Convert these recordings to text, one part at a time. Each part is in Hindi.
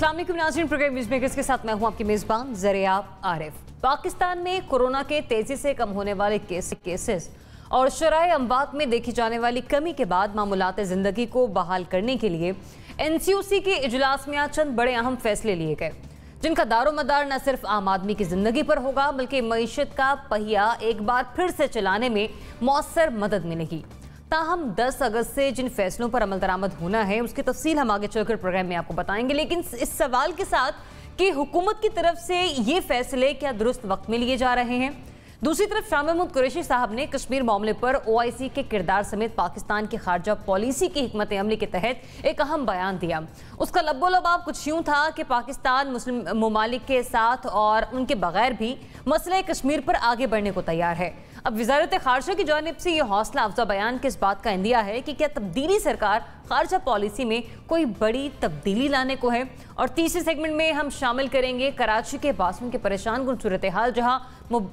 अस्सलाम वालेकुम नाज़रीन, प्रोग्राम न्यूज़ मेकर्स के साथ मैं हूं आपकी मेज़बान ज़रिया आरिफ। पाकिस्तान में कोरोना के तेज़ी से कम होने वाले केसेस और शराए अमवात में देखी जाने वाली कमी के बाद मामूलात ज़िंदगी को बहाल करने के लिए NCOC के इजलास में आज चंद बड़े अहम फैसले लिए गए, जिनका दारोमदार न सिर्फ आम आदमी की ज़िंदगी पर होगा बल्कि मईशत का पहिया एक बार फिर से चलाने में मौसर मदद मिलेगी। ताहम 10 अगस्त से जिन फैसलों पर अमल दरामद होना है उसकी तफसील हम आगे चलकर प्रोग्राम में आपको बताएंगे, लेकिन इस सवाल के साथ कि हुकूमत की तरफ से ये फैसले क्या दुरुस्त वक्त में लिए जा रहे हैं। दूसरी तरफ शाह महमूद कुरैशी साहब ने कश्मीर मामले पर OIC के किरदार समेत पाकिस्तान की खारजा पॉलिसी की हिकमत अमली के तहत एक अहम बयान दिया। उसका लब्बो-लबाब कुछ यूं था कि पाकिस्तान मुस्लिम ममालिक के साथ और उनके बगैर भी मसले कश्मीर पर आगे बढ़ने को तैयार है। अब वजारत खारजा की जानिब से यह हौसला अफजा बयान किस बात का इंदिया है कि क्या तब्दीली सरकार खारजा पॉलिसी में कोई बड़ी तब्दीली लाने को है। और तीसरे सेगमेंट में हम शामिल करेंगे कराची के बासियों के परेशान कुन सूरत हाल, जहां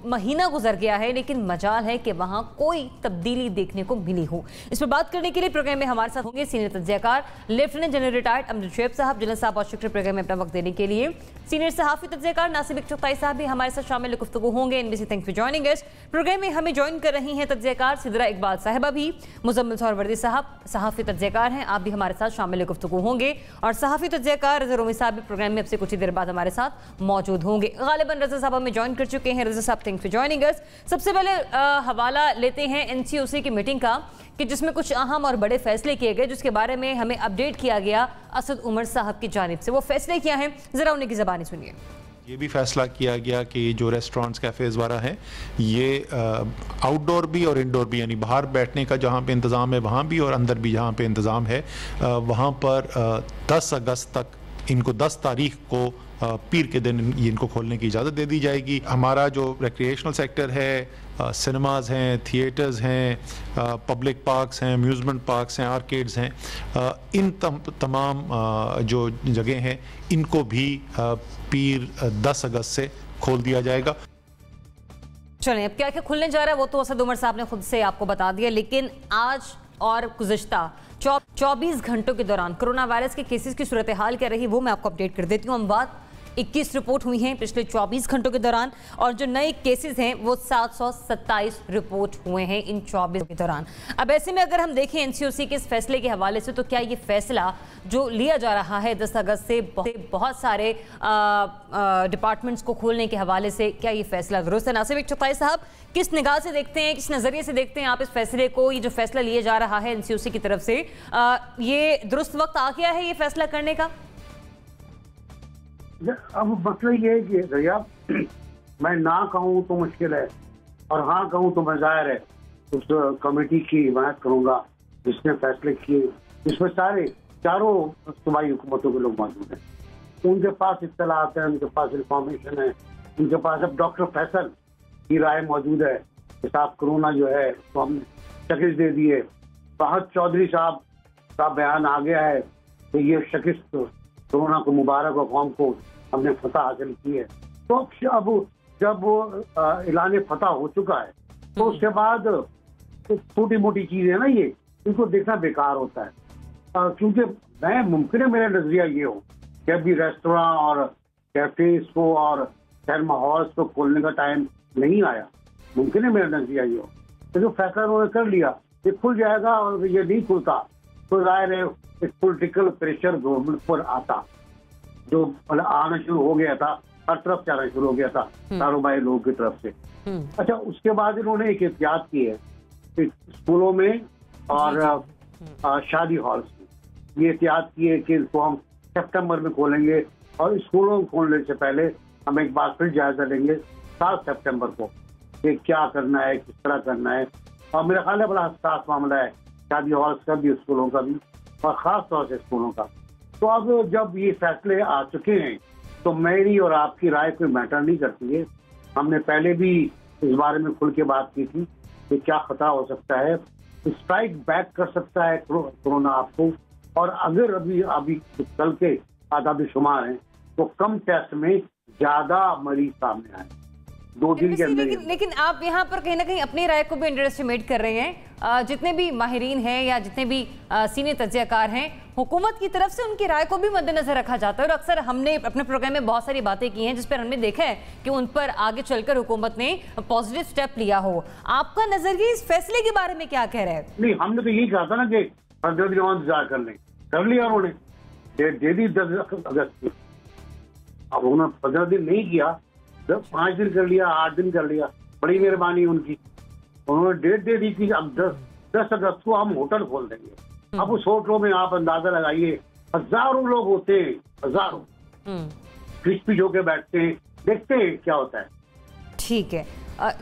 महीना गुजर गया है लेकिन मजाल है कि वहां कोई तब्दीली देखने को मिली हो। इस पर बात करने के लिए प्रोग्राम में हमारे साथ होंगे सीनियर तज्ज़ियाकार lieutenant general retired Amjad Shoaib साहब। जनरल साहब, बहुत शुक्रिया प्रोग्राम में अपना वक्त देने के लिए। सीनियर सहाफ़ी तज्ज़ियाकार नासिब इक्तुक़ाई साहब भी हमारे साथ शामिल गुफ्तगू होंगे। NBC thanks for joining us. Programme में हमें ज्वाइन कर रही हैं तज्ज़ियाकार सिदरा इकबाल साहिबा भी। मुज़म्मिल सहरवर्दी साहब सहाफ़ी तज्ज़ियाकार हैं, आप भी हमारे साथ शामिल गुफ्तगू होंगे। और सहाफ़ी तज्ज़ियाकार रज़ा रोमी साहब भी प्रोग्राम में अब से कुछ ही देर बाद हमारे साथ मौजूद होंगे। गालिबन रज़ा साहब हमें ज्वाइन कर चुके हैं। रज़ा साहब, थैंक्स फॉर जॉइनिंग अस। सबसे पहले हवाला लेते हैं NCOC की मीटिंग का कि जिसमें कुछ अहम और बड़े फैसले किए गए, जिसके बारे में हमें अपडेट किया गया असद उमर साहब की जानिब से। वो फैसले क्या हैं, ज़रा उन्हीं की ज़बानी सुनिए। ये भी फैसला किया गया कि जो रेस्टोरेंट्स कैफ़ेज़ वगैरह हैं ये आउटडोर भी और इंडोर भी, यानी बाहर बैठने का जहाँ पे इंतज़ाम है वहाँ भी और अंदर भी जहाँ पे इंतज़ाम है वहाँ पर 10 अगस्त तक, इनको 10 तारीख को पीर के दिन इनको खोलने की इजाज़त दे दी जाएगी। हमारा जो रिक्रिएशनल सेक्टर है, सिनेमाज़ हैं, थिएटर्स हैं, पब्लिक पार्क्स हैं, अम्यूज़मेंट पार्क्स हैं, आर्केड्स हैं, इन तमाम जो जगह हैं इनको भी पीर 10 अगस्त से खोल दिया जाएगा। चलें, अब क्या क्या खुलने जा रहा है वो तो असद उमर साहब ने खुद से आपको बता दिया, लेकिन आज और गुज़िश्ता 24 घंटों के दौरान कोरोना वायरस के केसेस की सूरत हाल क्या रही वो मैं आपको अपडेट कर देती हूँ। अमवात 21 रिपोर्ट हुई हैं पिछले 24 घंटों के दौरान, और जो नए केसेस हैं वो 727 रिपोर्ट हुए हैं इन 24 के दौरान। अब ऐसे में अगर हम देखें NCOC के इस फैसले के हवाले से, तो क्या ये फैसला जो लिया जा रहा है 10 अगस्त से बहुत सारे डिपार्टमेंट्स को खोलने के हवाले से, क्या ये फैसला दुरुस्त है? नासिब इक्तुक़ाई साहब, किस निगाह से देखते हैं, किस नज़रिए से देखते हैं आप इस फैसले को? ये जो फैसला लिया जा रहा है NCOC की तरफ से, ये दुरुस्त वक्त आ गया है ये फैसला करने का? अब मसला ये है कि भैया मैं ना कहूँ तो मुश्किल है और हाँ कहूँ तो मैं ज़ाहिर है उस कमेटी की हिमायत करूँगा जिसने फैसले किए, जिसमें चारों सूबाई हुकूमतों के लोग मौजूद हैं। उनके पास इत्तलात है, उनके पास इंफॉर्मेशन है, उनके पास अब डॉक्टर फैसल की राय मौजूद है कि साहब कोरोना जो है तो हमने शिकस्त दे दी है। फहद चौधरी साहब का बयान आ गया है कि ये शिकस्त कोरोना को मुबारक और कौम को हमने फतह हासिल की है। तो अब जब वो ऐलान फतह हो चुका है तो उसके बाद छोटी मोटी चीजें ना ये इनको देखना बेकार होता है, क्योंकि मैं मुमकिन है मेरा नजरिया ये हो कि अभी रेस्टोरेंट और कैफेज को और सिनेमा हॉल्स को खोलने का टाइम नहीं आया। मुमकिन है मेरा नजरिया ये हो, तो जो फैसला उन्होंने कर लिया ये खुल जाएगा, और ये नहीं खुलता तो जाहिर है एक पॉलिटिकल प्रेशर गवर्नमेंट पर आता, जो आना शुरू हो गया था, हर तरफ से आना शुरू हो गया था कारोबारी लोगों की तरफ से। अच्छा, उसके बाद इन्होंने एक एहतियात की है कि स्कूलों में और शादी हॉल्स में ये एहतियात की है कि इसको हम सितंबर में खोलेंगे, और स्कूलों को खोलने से पहले हम एक बार फिर जायजा लेंगे 7 सितंबर को कि क्या करना है, किस तरह करना है। और मेरा ख्याल है बड़ा हसास मामला है शादी हॉल्स का भी, स्कूलों का भी, और ख़ास तौर से स्कूलों का। तो अब जब ये फैसले आ चुके हैं तो मेरी और आपकी राय कोई मैटर नहीं करती है। हमने पहले भी इस बारे में खुल के बात की थी कि क्या खतरा हो सकता है, स्ट्राइक बैक कर सकता है कोरोना आपको, और अगर अभी कल के आदाद शुमार हैं तो कम टेस्ट में ज़्यादा मरीज सामने आए, 2 दिन के अंदर। लेकिन आप यहाँ पर कहीं ना कहीं अपनी राय को भी अंडर एस्टिमेट कर रहे हैं। जितने भी माहिरीन हैं या जितने भी सीनियर तज्जियाकार हैं, हुकूमत की तरफ से उनकी राय को भी मद्देनजर रखा जाता है। और अक्सर हमने अपने प्रोग्राम में बहुत सारी बातें की हैं जिस पर हमने देखा है कि उन पर आगे चलकर हुकूमत ने पॉजिटिव स्टेप लिया हो। आपका नजरिया इस फैसले के बारे में क्या कह रहे हैं? नहीं, हमने तो यही कहा था ना कि 15 दिन और इंतजार कर लें, कर लिया उन्होंने, दे दी 10 अगस्त की। अब उन्होंने 15 दिन नहीं किया, 5 दिन कर लिया, 8 दिन कर लिया, बड़ी मेहरबानी उनकी। उन्होंने डेट दे दी कि अब 10 अगस्त को हम होटल खोल देंगे। अब उस होटलों में आप अंदाजा लगाइए, हजारों लोग होते हैं, हजारों पिच पिच होके बैठते हैं, देखते हैं क्या होता है। ठीक है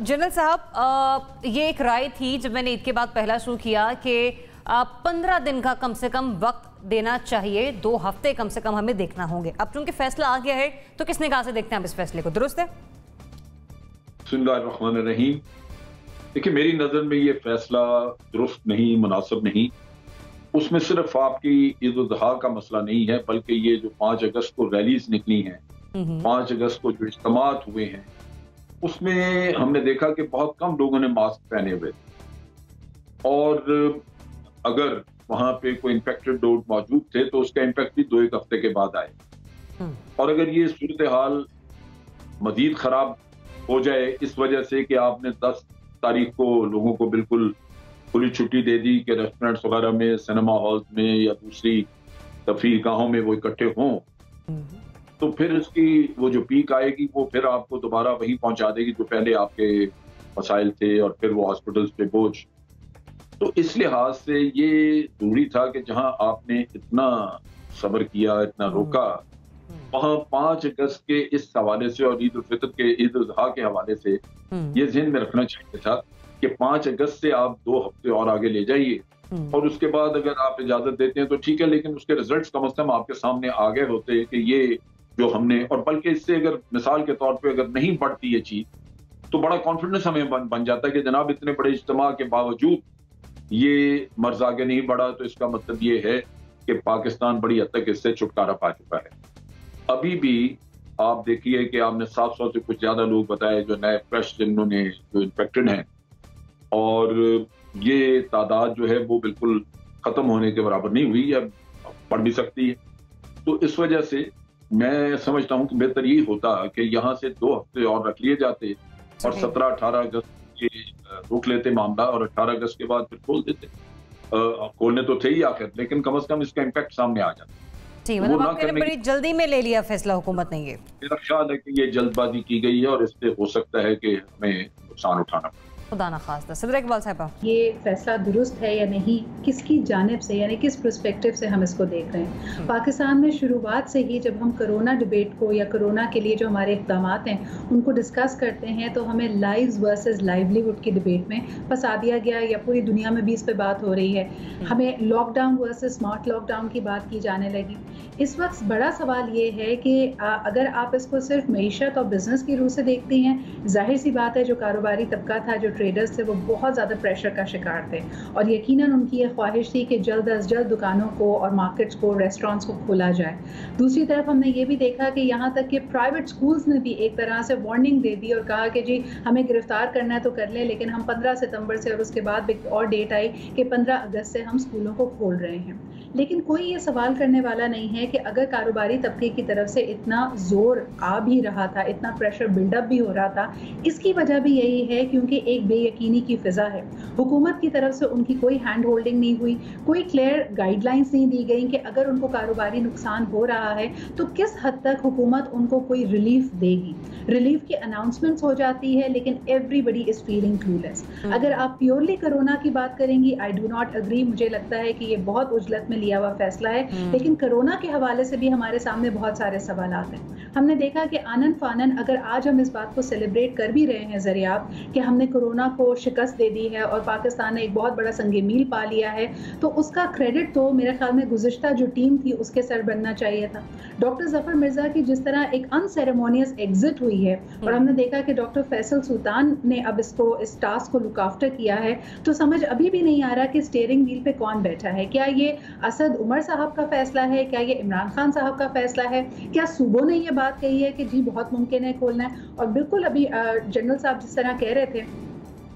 जनरल साहब, ये एक राय थी जब मैंने ईद के बाद पहला शुरू किया कि 15 दिन का कम से कम वक्त देना चाहिए, 2 हफ्ते कम से कम हमें देखना होंगे। अब चूंकि फैसला आ गया है तो किस निगाह से देखते हैं आप इस फैसले को? दुरुस्त है? बिस्मिल्लाहिर्रहमानिर्रहीम। देखिए, मेरी नजर में ये फैसला दुरुस्त नहीं, मुनासिब नहीं। उसमें सिर्फ आपकी ईद उल अज़हा का मसला नहीं है, बल्कि ये जो 5 अगस्त को रैलीज निकली हैं, 5 अगस्त को जो इज्तिमात हुए हैं, उसमें हमने देखा कि बहुत कम लोगों ने मास्क पहने हुए थे। और अगर वहां पे कोई इन्फेक्टेड लोग मौजूद थे तो उसका इम्पैक्ट भी 2-1 हफ्ते के बाद आए। और अगर ये सूरत हाल मजीद खराब हो जाए इस वजह से कि आपने 10 तारीख को लोगों को बिल्कुल खुली छुट्टी दे दी कि रेस्टोरेंट्स वगैरह में, सिनेमा हॉल्स में या दूसरी तफरीह गाहों में वो इकट्ठे हों, तो फिर इसकी वो जो पीक आएगी वो फिर आपको दोबारा वहीं पहुंचा देगी जो पहले आपके मसाइल थे, और फिर वो हॉस्पिटल्स पे बोझ। तो इस लिहाज से ये जरूरी था कि जहां आपने इतना सब्र किया, इतना रोका, वहां 5 अगस्त के इस हवाले से और ईद उल फितर के, ईद उल अज़हा के हवाले से ये ज़हन में रखना चाहिए था कि 5 अगस्त से आप 2 हफ्ते और आगे ले जाइए, और उसके बाद अगर आप इजाजत देते हैं तो ठीक है, लेकिन उसके रिजल्ट्स कम से कम आपके सामने आ गए होते कि ये जो हमने, और बल्कि इससे अगर मिसाल के तौर पे अगर नहीं बढ़ती ये चीज तो बड़ा कॉन्फिडेंस हमें बन जाता है कि जनाब इतने बड़े इज्तिमा के बावजूद ये मर्ज आगे नहीं बढ़ा, तो इसका मतलब ये है कि पाकिस्तान बड़ी हद तक इससे छुटकारा पा चुका है। अभी भी आप देखिए कि आपने 700 से कुछ ज्यादा लोग बताए जो नए फ्रेश जिन्होंने जो इन्फेक्टेड हैं, और ये तादाद जो है वो बिल्कुल खत्म होने के बराबर नहीं हुई, या बढ़ भी सकती है। तो इस वजह से मैं समझता हूं कि बेहतर ये होता कि यहाँ से 2 हफ्ते और रख लिए जाते और 17-18 अगस्त के रोक लेते मामला, और 18 अगस्त के बाद फिर खोल देते। खोलने तो थे ही आखिर, लेकिन कम से कम इसका इम्पैक्ट सामने आ जाता। जी, मतलब आपने बड़ी जल्दी में ले लिया फैसला हुकूमत ने। ये मेरा ख्याल है कि ये जल्दबाजी की गई है और इससे हो सकता है कि हमें नुकसान उठाना पड़े। खुदा ना खास्ता। सदर इकबाल साहिबा, ये फैसला दुरुस्त है या नहीं, किसकी जानिब से, यानी किस पर्सपेक्टिव से हम इसको देख रहे हैं? पाकिस्तान में शुरुआत से ही जब हम कोरोना डिबेट को या कोरोना के लिए जो हमारे इक़दाम हैं उनको डिस्कस करते हैं तो हमें लाइव्स वर्सेस लाइवलीहुड की डिबेट में फंसा दिया गया, या पूरी दुनिया में भी इस पर बात हो रही है। हमें लॉकडाउन वर्सेस स्मार्ट लॉकडाउन की बात की जाने लगी। इस वक्त बड़ा सवाल ये है कि अगर आप इसको सिर्फ मईशत और बिजनेस की रूह से देखते हैं, जाहिर सी बात है जो कारोबारी तबका था, जो ट्रेडर्स थे, वो बहुत ज़्यादा प्रेशर का शिकार थे, और यकीनन उनकी ये ख्वाहिश थी कि जल्द अज जल्द दुकानों को और मार्केट्स को, रेस्टोरेंट्स को खोला जाए। दूसरी तरफ हमने ये भी देखा कि यहाँ तक कि प्राइवेट स्कूल्स ने भी एक तरह से वार्निंग दे दी और कहा कि जी हमें गिरफ्तार करना है तो कर लें, लेकिन हम 15 सितंबर से, और उसके बाद एक और डेट आई कि 15 अगस्त से हम स्कूलों को खोल रहे हैं। लेकिन कोई ये सवाल करने वाला नहीं है कि अगर कारोबारी तबके की तरफ से इतना जोर आ भी रहा था, इतना प्रेशर बिल्डअप भी हो रहा था, इसकी वजह भी यही है क्योंकि एक बेयकीनी की फिजा है। हुकूमत की तरफ से उनकी कोई हैंड होल्डिंग नहीं हुई, कोई क्लियर गाइडलाइंस नहीं दी गई कि अगर उनको कारोबारी नुकसान हो रहा है तो किस हद तक हुकूमत उनको कोई रिलीफ देगी। रिलीफ की अनाउंसमेंट्स हो जाती है, लेकिन एवरीबडी इज फीलिंग क्लूलेस। अगर आप प्योरली कोरोना की बात करेंगी, आई डू नॉट अग्री। मुझे लगता है कि ये बहुत उजलत में लिया हुआ फैसला है, लेकिन कोरोना के हवाले से भी हमारे सामने बहुत सारे सवाल हैं। हमने देखा कि आनन फानन अगर आज हम इस बात को सेलिब्रेट कर भी रहे हैं ज़रियाब कि हमने कोरोना कोरोना को शिकस्त दे दी है और पाकिस्तान ने एक बहुत बड़ा संगे मील पा लिया है, तो उसका क्रेडिट तो मेरे ख्याल में गुज़िश्ता जो टीम थी उसके सर बनना चाहिए था। डॉक्टर ज़फ़र मिर्ज़ा की जिस तरह एक अनसेरेमोनियस एग्जिट हुई है और हमने देखा कि डॉक्टर फैसल सुल्तान ने अब इस टास्क को लुक आफ्टर किया है, तो समझ अभी भी नहीं आ रहा कि स्टीयरिंग व्हील पे कौन बैठा है। क्या ये असद उमर साहब का फैसला है, क्या ये इमरान खान साहब का फैसला है, क्या सूबों ने ये बात कही है कि जी बहुत मुमकिन है खोलना है। और बिल्कुल अभी जनरल साहब जिस तरह कह रहे थे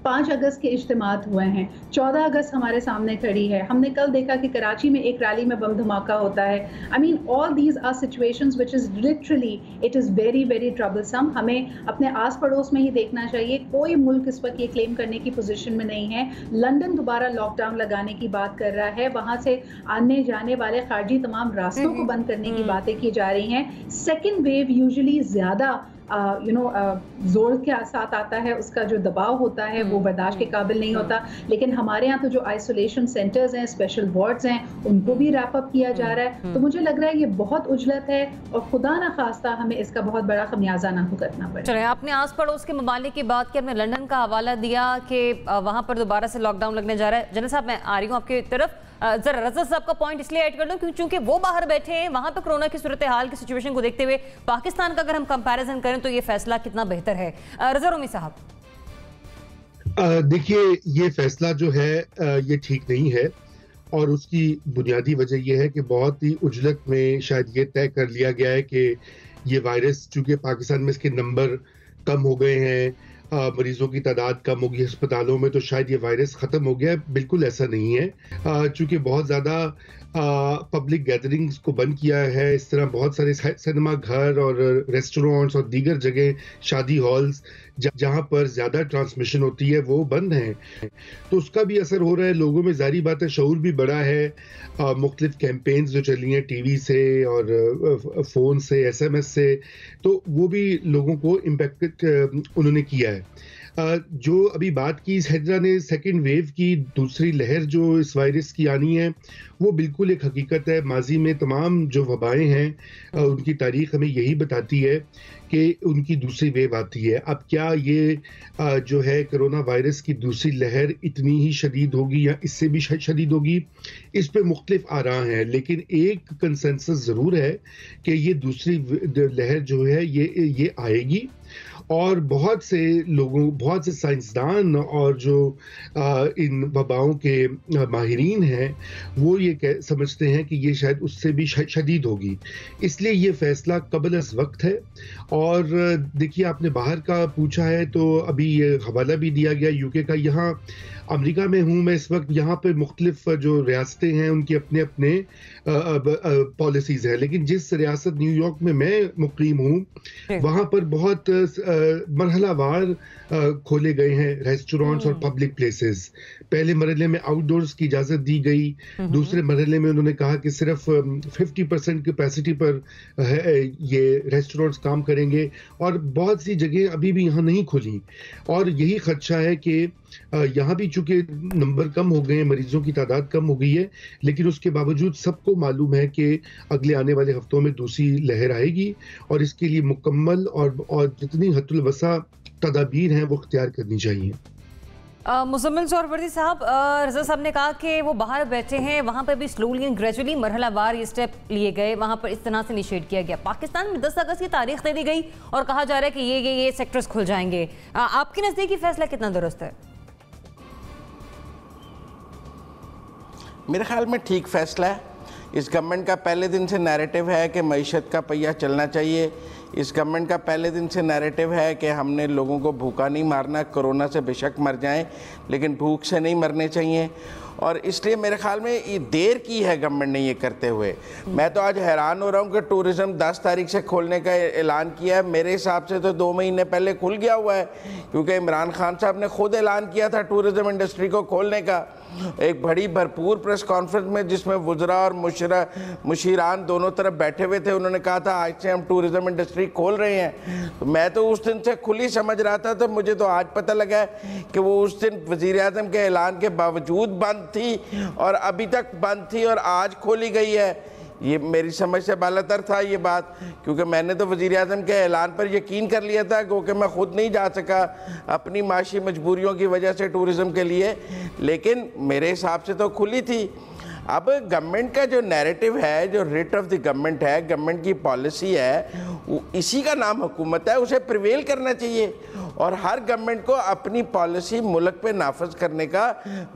5 अगस्त के इज्तिमात हुए हैं, 14 अगस्त हमारे सामने खड़ी है, हमने कल देखा कि कराची में एक रैली में बम धमाका होता है। I mean all these are situations which is literally it is very very troublesome. हमें अपने आस पड़ोस में ही देखना चाहिए, कोई मुल्क इस वक्त ये क्लेम करने की पोजीशन में नहीं है। लंदन दोबारा लॉकडाउन लगाने की बात कर रहा है, वहाँ से आने जाने वाले खारजी तमाम रास्तों को बंद करने की बातें की जा रही हैं। सेकेंड वेव यूजुअली ज़्यादा जोर के साथ आता है, उसका जो दबाव होता है वो बर्दाश्त के काबिल नहीं होता। लेकिन हमारे यहाँ तो जो आइसोलेशन सेंटर्स हैं, स्पेशल वार्ड्स हैं, उनको भी रैप अप किया जा रहा है। तो मुझे लग रहा है ये बहुत उजलत है और खुदा ना खास्ता हमें इसका बहुत बड़ा खमियाजा ना भुगतना पड़े। चलिए, आपने आस पड़ोस के ममालिक की बात की, आपने लंदन का हवाला दिया कि वहाँ पर दोबारा से लॉकडाउन लगने जा रहा है। जनरल साहब, मैं आ रही हूँ आपकी तरफ। जरा रज़ा साहब का पॉइंट इसलिए ऐड कर लूं क्योंकि वो बाहर बैठे हैं, वहां पे कोरोना की सूरत हाल की सिचुएशन को देखते हुए पाकिस्तान का अगर हम कंपैरिजन करें तो ये फैसला कितना बेहतर है। रज़ा रोमी साहब, देखिए, ये फैसला जो है ये ठीक नहीं है और उसकी बुनियादी वजह यह है कि बहुत ही उजलत में शायद ये तय कर लिया गया है कि ये वायरस, चूंकि पाकिस्तान में इसके नंबर कम हो गए हैं, मरीजों की तादाद कम होगी अस्पतालों में, तो शायद ये वायरस ख़त्म हो गया। बिल्कुल ऐसा नहीं है। चूंकि बहुत ज़्यादा पब्लिक गैदरिंग्स को बंद किया है, इस तरह बहुत सारे सिनेमा घर और रेस्टोरेंट्स और दीगर जगह, शादी हॉल्स जहां पर ज़्यादा ट्रांसमिशन होती है वो बंद हैं, तो उसका भी असर हो रहा है। लोगों में ज़ाहिर बात है शऊर भी बढ़ा है। मुख्तलिफ कैंपेन्स जो चली हैं टीवी से और फ़ोन से, SMS से, तो वो भी लोगों को इम्पेक्ट उन्होंने किया है। जो अभी बात की हैदरा ने सेकेंड वेव की, दूसरी लहर जो इस वायरस की आनी है, वो बिल्कुल एक हकीकत है। माजी में तमाम जो वबाएं हैं उनकी तारीख हमें यही बताती है कि उनकी दूसरी वेव आती है। अब क्या ये जो है कोरोना वायरस की दूसरी लहर इतनी ही शदीद होगी या इससे भी शदीद होगी, इस पे मुख्तलिफ आरा हैं, लेकिन एक कंसेंसस ज़रूर है कि ये दूसरी लहर जो है ये आएगी। और बहुत से लोगों, बहुत से साइंसदान और जो इन वबाओं के माहिरीन हैं वो ये समझते हैं कि ये शायद उससे भी शदीद होगी। इसलिए ये फैसला कबल अज़ वक्त है। और देखिए, आपने बाहर का पूछा है तो अभी ये हवाला भी दिया गया यूके का। यहाँ अमेरिका में हूँ मैं इस वक्त, यहाँ पे मुख्तलिफ जो रियासतें हैं उनके अपने अपने पॉलिसीज़ हैं, लेकिन जिस रियासत न्यूयॉर्क में मैं मुकीम हूँ वहाँ पर बहुत मरहलावार खोले गए हैं रेस्टोरेंट्स और पब्लिक प्लेसेस। पहले मरहले में आउटडोर्स की इजाज़त दी गई, दूसरे मरहले में उन्होंने कहा कि सिर्फ 50% कैपेसिटी पर ये रेस्टोरेंट्स काम करेंगे, और बहुत सी जगह अभी भी यहाँ नहीं खुली। और यही खदशा है कि यहाँ भी चूंकि नंबर कम हो गए हैं, मरीजों की तादाद कम हो गई है, लेकिन उसके बावजूद सबको मालूम है कि अगले आने वाले हफ्तों में दूसरी लहर आएगी और इसके लिए मुकम्मल और जितनी हद्दुल वसा तदाबीर हैं वो इख्तियार करनी चाहिए। मुज़म्मिल जोहरवर्दी साहब, रज़ा साहब ने कहा कि वो बाहर बैठे हैं, वहाँ पर भी स्लोली एंड ग्रेजुअली मरहलावार ये स्टेप लिए गए, वहाँ पर इस तरह से निषेध किया गया। पाकिस्तान में 10 अगस्त की तारीख दे दी गई और कहा जा रहा है कि ये सेक्टर्स खुल जाएंगे। आपके नज़दीक फैसला कितना दुरुस्त है? मेरे ख्याल में ठीक फैसला है। इस गवर्नमेंट का पहले दिन से नैरेटिव है कि मईशत का पहिया चलना चाहिए। इस गवर्नमेंट का पहले दिन से नैरेटिव है कि हमने लोगों को भूखा नहीं मारना, कोरोना से बेशक मर जाएं लेकिन भूख से नहीं मरने चाहिए। और इसलिए मेरे ख्याल में ये देर की है गवर्नमेंट ने ये करते हुए। मैं तो आज हैरान हो रहा हूँ कि टूरिज़्म 10 तारीख से खोलने का ऐलान किया है। मेरे हिसाब से तो 2 महीने पहले खुल गया हुआ है, क्योंकि इमरान खान साहब ने खुद ऐलान किया था टूरिज़्म इंडस्ट्री को खोलने का एक बड़ी भरपूर प्रेस कॉन्फ्रेंस में, जिसमें वुज़रा और मुशीरान दोनों तरफ बैठे हुए थे। उन्होंने कहा था आज से हम टूरिज़्म इंडस्ट्री खोल रहे हैं। तो मैं तो उस दिन से खुली समझ रहा था, तो मुझे तो आज पता लगा है कि वो उस दिन वज़ीर-ए-आज़म के ऐलान के बावजूद बंद थी और अभी तक बंद थी और आज खोली गई है। ये मेरी समझ से बालातर था ये बात, क्योंकि मैंने तो वज़ीर आज़म के ऐलान पर यकीन कर लिया था, क्योंकि मैं खुद नहीं जा सका अपनी माशी मजबूरियों की वजह से टूरिज़म के लिए, लेकिन मेरे हिसाब से तो खुली थी। अब गवर्नमेंट का जो नैरेटिव है, जो रेट ऑफ द गवर्नमेंट है, गवर्नमेंट की पॉलिसी है, इसी का नाम हुकूमत है, उसे प्रिवेल करना चाहिए और हर गवर्नमेंट को अपनी पॉलिसी मुल्क पे नाफज करने का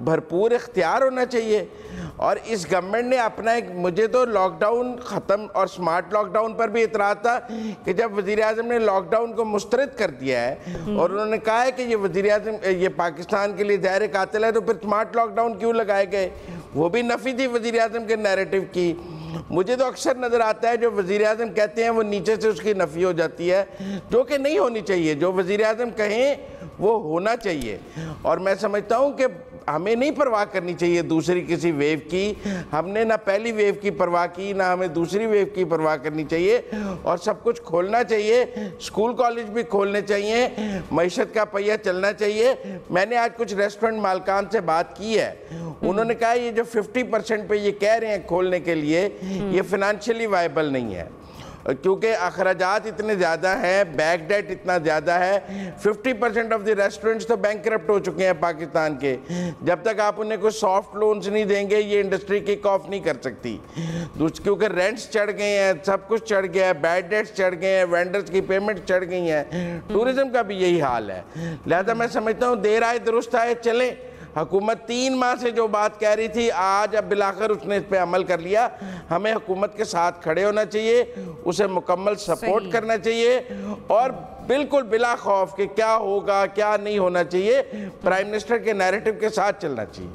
भरपूर इख्तियार होना चाहिए। और इस गवर्नमेंट ने अपना एक, मुझे तो लॉकडाउन ख़त्म और स्मार्ट लॉकडाउन पर भी इतराज़ था कि जब वज़ीर आज़म ने लॉकडाउन को मुस्तरद कर दिया है और उन्होंने कहा है कि ये वज़ीर आज़म ये पाकिस्तान के लिए ज़ाहिर कातिल है, तो फिर स्मार्ट लॉकडाउन क्यों लगाए गए? वो भी नफ़ी थी वज़ीर आज़म के नैरेटिव की। मुझे तो अक्सर नज़र आता है जो वज़ीर आज़म कहते हैं वो नीचे से उसकी नफ़ी हो जाती है, जो कि नहीं होनी चाहिए। जो वज़ीर आज़म कहें वो होना चाहिए। और मैं समझता हूँ कि हमें नहीं परवाह करनी चाहिए दूसरी किसी वेव की। हमने ना पहली वेव की परवाह की, ना हमें दूसरी वेव की परवाह करनी चाहिए और सब कुछ खोलना चाहिए। स्कूल कॉलेज भी खोलने चाहिए, मईशत का पहिया चलना चाहिए। मैंने आज कुछ रेस्टोरेंट मालकान से बात की है, उन्होंने कहा ये जो 50% पे ये कह रहे हैं खोलने के लिए, ये फिनेंशियली वायबल नहीं है, क्योंकि अखराजात इतने ज़्यादा हैं, बैक डेट इतना ज़्यादा है। 50% ऑफ द रेस्टोरेंट्स तो बैंकरप्ट हो चुके हैं पाकिस्तान के। जब तक आप उन्हें कोई सॉफ्ट लोन्स नहीं देंगे, ये इंडस्ट्री किक ऑफ नहीं कर सकती। क्योंकि रेंट्स चढ़ गए हैं, सब कुछ चढ़ गया है, बैड डेट्स चढ़ गए हैं, वेंडर्स की पेमेंट चढ़ गई हैं। टूरिज़्म का भी यही हाल है। लिहाजा मैं समझता हूँ देर आए दुरुस्त आए चलें। हुकूमत 3 माह से जो बात कह रही थी, आज अब बिलाखिर उसने इस पर अमल कर लिया। हमें हुकूमत के साथ खड़े होना चाहिए, उसे मुकम्मल सपोर्ट करना चाहिए और बिल्कुल बिला खौफ कि क्या होगा क्या नहीं होना चाहिए, प्राइम मिनिस्टर के नैरेटिव के साथ चलना चाहिए।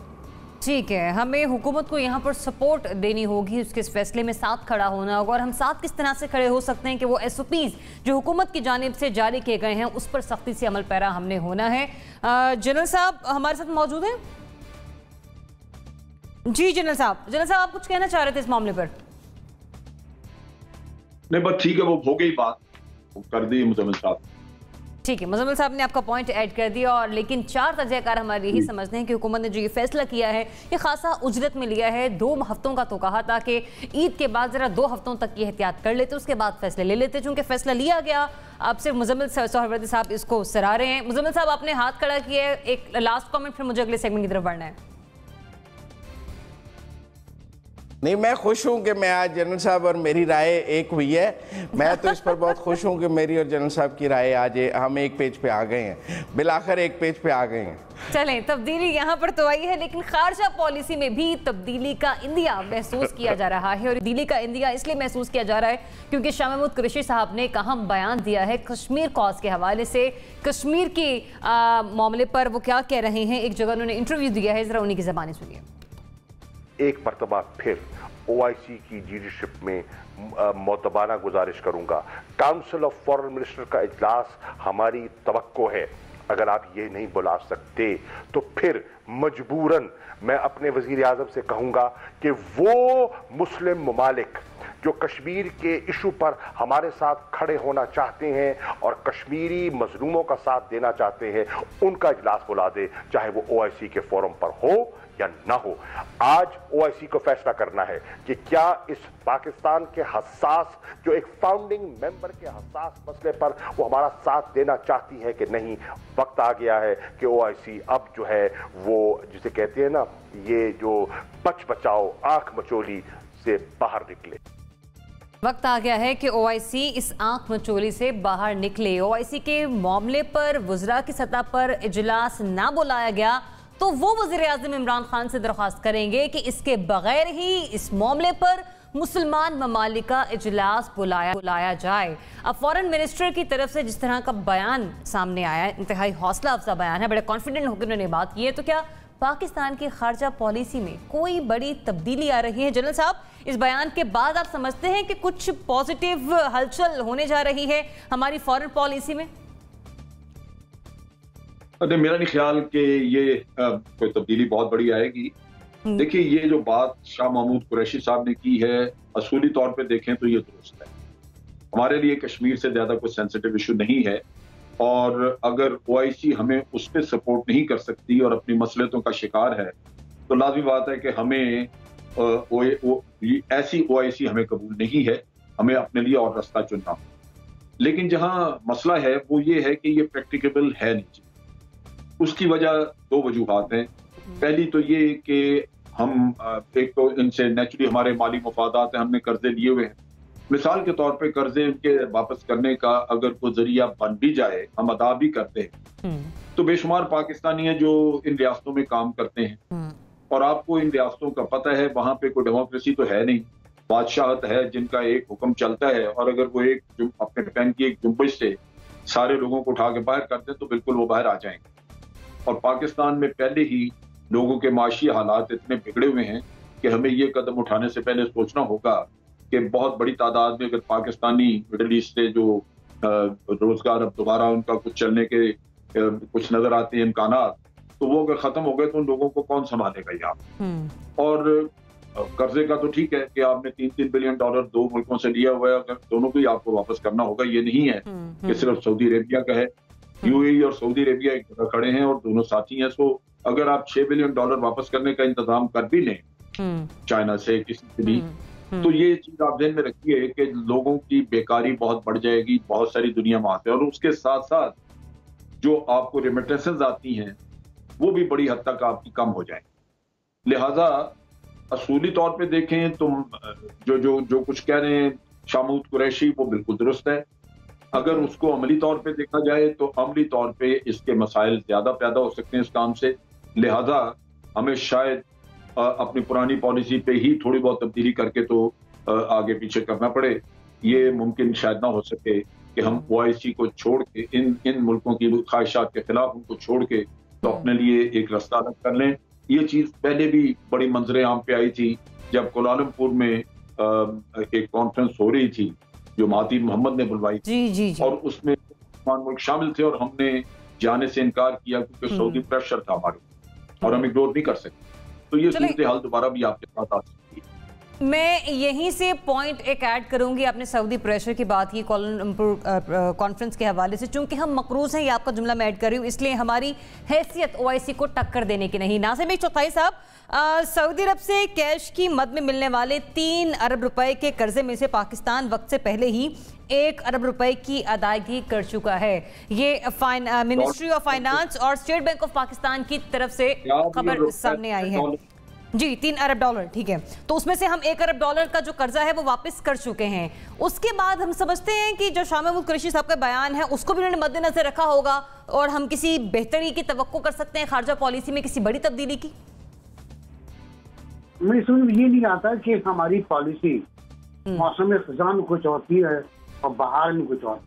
ठीक है, हमें हुकूमत को यहाँ पर सपोर्ट देनी होगी, उसके इस फैसले में साथ खड़ा होना होगा। और हम साथ किस तरह से खड़े हो सकते हैं कि वो SOPs जो हुकूमत की जानिब से जारी किए गए हैं उस पर सख्ती से अमल पैरा हमने होना है। जनरल साहब हमारे साथ मौजूद हैं। जी जनरल साहब आप कुछ कहना चाह रहे थे इस मामले पर? नहीं बस ठीक है, वो हो गई बात, वो कर दी मुजम्मिल साहब। ठीक है, मुजम्मिल साहब ने आपका पॉइंट ऐड कर दिया। और लेकिन 4 तजयकार हमारे यही समझते हैं कि हुकूमत ने जो ये फैसला किया है ये खासा उजरत में लिया है। 2 हफ्तों का तो कहा था कि ईद के बाद जरा 2 हफ्तों तक की एहतियात कर लेते, उसके बाद फैसले ले लेते। चूंकि फैसला लिया गया, अब सिर्फ मुजम्मिल सोहरावर्दी साहब इसको सराह रहे हैं। मुजम्मिल साहब आपने हाथ खड़ा किया है, एक लास्ट कॉमेंट, फिर मुझे अगले सेगमेंट की तरफ बढ़ना है। नहीं, मैं खुश हूँ कि मैं आज जनरल साहब और मेरी राय एक हुई है। मैं तो इस पर बहुत खुश हूँ कि मेरी और जनरल साहब की राय आज हम एक पेज पे आ गए हैं, बिलाखिर एक पेज पे आ गए हैं। चलें, तब्दीली यहाँ पर तो आई है, लेकिन खारजा पॉलिसी में भी तब्दीली का इंदिया महसूस किया जा रहा है। और तब्दीली का इंदिया इसलिए महसूस किया जा रहा है क्योंकि शाह महमूद कुरैशी साहब ने एक अहम बयान दिया है कश्मीर कॉज के हवाले से। कश्मीर के मामले पर वो क्या कह रहे हैं, एक जगह उन्होंने इंटरव्यू दिया है, जरा उन्हीं की ज़बानी सुनिए। एक मरतबा फिर OIC की लीडरशिप में मोतबाना गुजारिश करूंगा, काउंसिल ऑफ फॉरेन मिनिस्टर का इजलास हमारी तवक्को है। अगर आप ये नहीं बुला सकते तो फिर मजबूरन मैं अपने वजीर आज़म से कहूंगा कि वो मुस्लिम ममालिक जो कश्मीर के इशू पर हमारे साथ खड़े होना चाहते हैं और कश्मीरी मजलूमों का साथ देना चाहते हैं, उनका इजलास बुला दे, चाहे वो OIC के फोरम पर हो या ना हो। आज OIC को फैसला करना है कि क्या इस पाकिस्तान के हसास, जो एक फाउंडिंग मेंबर के हसास मसले पर वो हमारा साथ देना चाहती है कि नहीं। वक्त आ गया है कि OIC अब जो है वो जिसे कहते हैं ना, ये जो बच बचाओ आंख मचोली से बाहर निकले। वक्त आ गया है कि OIC इस आंख मचोली से बाहर निकले। OIC के मामले पर वज़रा की सतह पर इजलास ना बुलाया गया तो वो वज़ीर आज़म इमरान खान से दरख्वास्त करेंगे कि इसके बगैर ही इस मामले पर मुसलमान ममालिक का इजलास बुलाया जाए। अब फॉरेन मिनिस्टर की तरफ से जिस तरह का बयान सामने आया, इंतहाई हौसला अफजा बयान है, बड़े कॉन्फिडेंट होकर उन्होंने बात की है। तो क्या पाकिस्तान की खारजा पॉलिसी में कोई बड़ी तब्दीली आ रही है? जनरल साहब, इस बयान के बाद आप समझते हैं कि कुछ पॉजिटिव हलचल होने जा रही है हमारी फॉरेन पॉलिसी में? अरे मेरा नहीं ख्याल कि ये कोई तब्दीली बहुत बड़ी आएगी। देखिए, ये जो बात शाह महमूद कुरैशी साहब ने की है, असूली तौर पे देखें तो ये दुरुस्त है। हमारे लिए कश्मीर से ज्यादा कोई सेंसिटिव इशू नहीं है और अगर OIC हमें उस पर सपोर्ट नहीं कर सकती और अपनी मसलियतों का शिकार है तो लाजमी बात है कि हमें ऐसी OIC हमें कबूल नहीं है, हमें अपने लिए और रास्ता चुनना। लेकिन जहां मसला है वो ये है कि ये प्रैक्टिकेबल है नहीं। उसकी वजह 2 वजूहात हैं। पहली तो ये कि हम एक तो इनसे नेचुरली हमारे माली मफादात हैं, हमने कर्जे लिए हुए हैं। मिसाल के तौर पे कर्जे के वापस करने का अगर कोई जरिया बन भी जाए, हम अदा भी करते हैं, तो बेशुमार पाकिस्तानी हैं जो इन रियासतों में काम करते हैं। और आपको इन रियासतों का पता है वहां पे कोई डेमोक्रेसी तो है नहीं, बादशाहत है जिनका एक हुक्म चलता है, और अगर वो एक अपने पैन की एक जुम्बिश से सारे लोगों को उठा के बाहर कर दें तो बिल्कुल वो बाहर आ जाएंगे। और पाकिस्तान में पहले ही लोगों के माशी हालात इतने बिगड़े हुए हैं कि हमें ये कदम उठाने से पहले सोचना होगा कि बहुत बड़ी तादाद में अगर पाकिस्तानी मिडल ईस्ट से जो रोजगार अब दोबारा उनका कुछ चलने के कुछ नजर आते हैं इम्कानात, तो वो अगर खत्म हो गए तो उन लोगों को कौन संभालेगा यहाँ। और कर्जे का तो ठीक है कि आपने $3-3 बिलियन 2 मुल्कों से लिया हुआ है, अगर दोनों को ही आपको वापस करना होगा। ये नहीं है कि सिर्फ सऊदी अरेबिया का है। UAE और सऊदी अरेबिया एक जगह खड़े हैं और दोनों साथी हैं। सो अगर आप $6 बिलियन वापस करने का इंतजाम कर भी लें चाइना से किसी से भी, तो ये चीज आप ध्यान में रखिए कि लोगों की बेकारी बहुत बढ़ जाएगी, बहुत सारी दुनिया वहां से। और उसके साथ साथ जो आपको रेमिटेंसेस आती हैं वो भी बड़ी हद तक आपकी कम हो जाएंगी। लिहाजा असूली तौर पे देखें तो जो कुछ कह रहे हैं शामूद कुरैशी वो बिल्कुल दुरुस्त है। अगर उसको अमली तौर पे देखा जाए तो अमली तौर पे इसके मसाइल ज्यादा पैदा हो सकते हैं इस काम से। लिहाजा हमें शायद अपनी पुरानी पॉलिसी पे ही थोड़ी बहुत तब्दीली करके तो आगे पीछे करना पड़े। ये मुमकिन शायद ना हो सके कि हम OIC को छोड़ के इन मुल्कों की ख्वाहिशात के खिलाफ उनको छोड़ के तो अपने लिए एक रास्ता अलग कर लें। ये चीज पहले भी बड़ी मंजरे आम पे आई थी जब कोलालमपुर में एक कॉन्फ्रेंस हो रही थी जो महातीर मोहम्मद ने बुलवाई थी। और उसमें मुल्क शामिल थे और हमने जाने से इनकार किया क्योंकि सऊदी प्रेशर था हमारे और हम इग्नोर नहीं कर सकते। तो ये सूरत हाल दोबारा भी आपके साथ आ सकती है। मैं यहीं से पॉइंट एक ऐड करूंगी, आपने सऊदी प्रेशर की बात की कोलालमपुर कॉन्फ्रेंस के हवाले से। चूंकि हम मकरूज हैं, ये आपका जुमला मैं ऐड कर रही हूँ, इसलिए हमारी हैसियत OIC को टक्कर देने की नहीं। नाज़िम चौथाई साहब, सऊदी अरब से कैश की मद में मिलने वाले 3 अरब रुपए के कर्जे में से पाकिस्तान वक्त से पहले ही 1 अरब रुपए की अदायगी कर चुका है। ये मिनिस्ट्री ऑफ फाइनेंस और स्टेट बैंक ऑफ पाकिस्तान की तरफ से खबर सामने आई है। जी, $3 अरब, ठीक है। तो उसमें से हम $1 अरब का जो कर्जा है वो वापस कर चुके हैं। उसके बाद हम समझते हैं कि जो शाह महमूद कुरैशी साहब का बयान है उसको भी उन्होंने मद्देनजर रखा होगा और हम किसी बेहतरी की तवक्को कर सकते हैं खारजा पॉलिसी में किसी बड़ी तब्दीली की। मुझे समझ ये नहीं आता कि हमारी पॉलिसी मौसम खज़ां में कुछ होती है और बहार में कुछ और।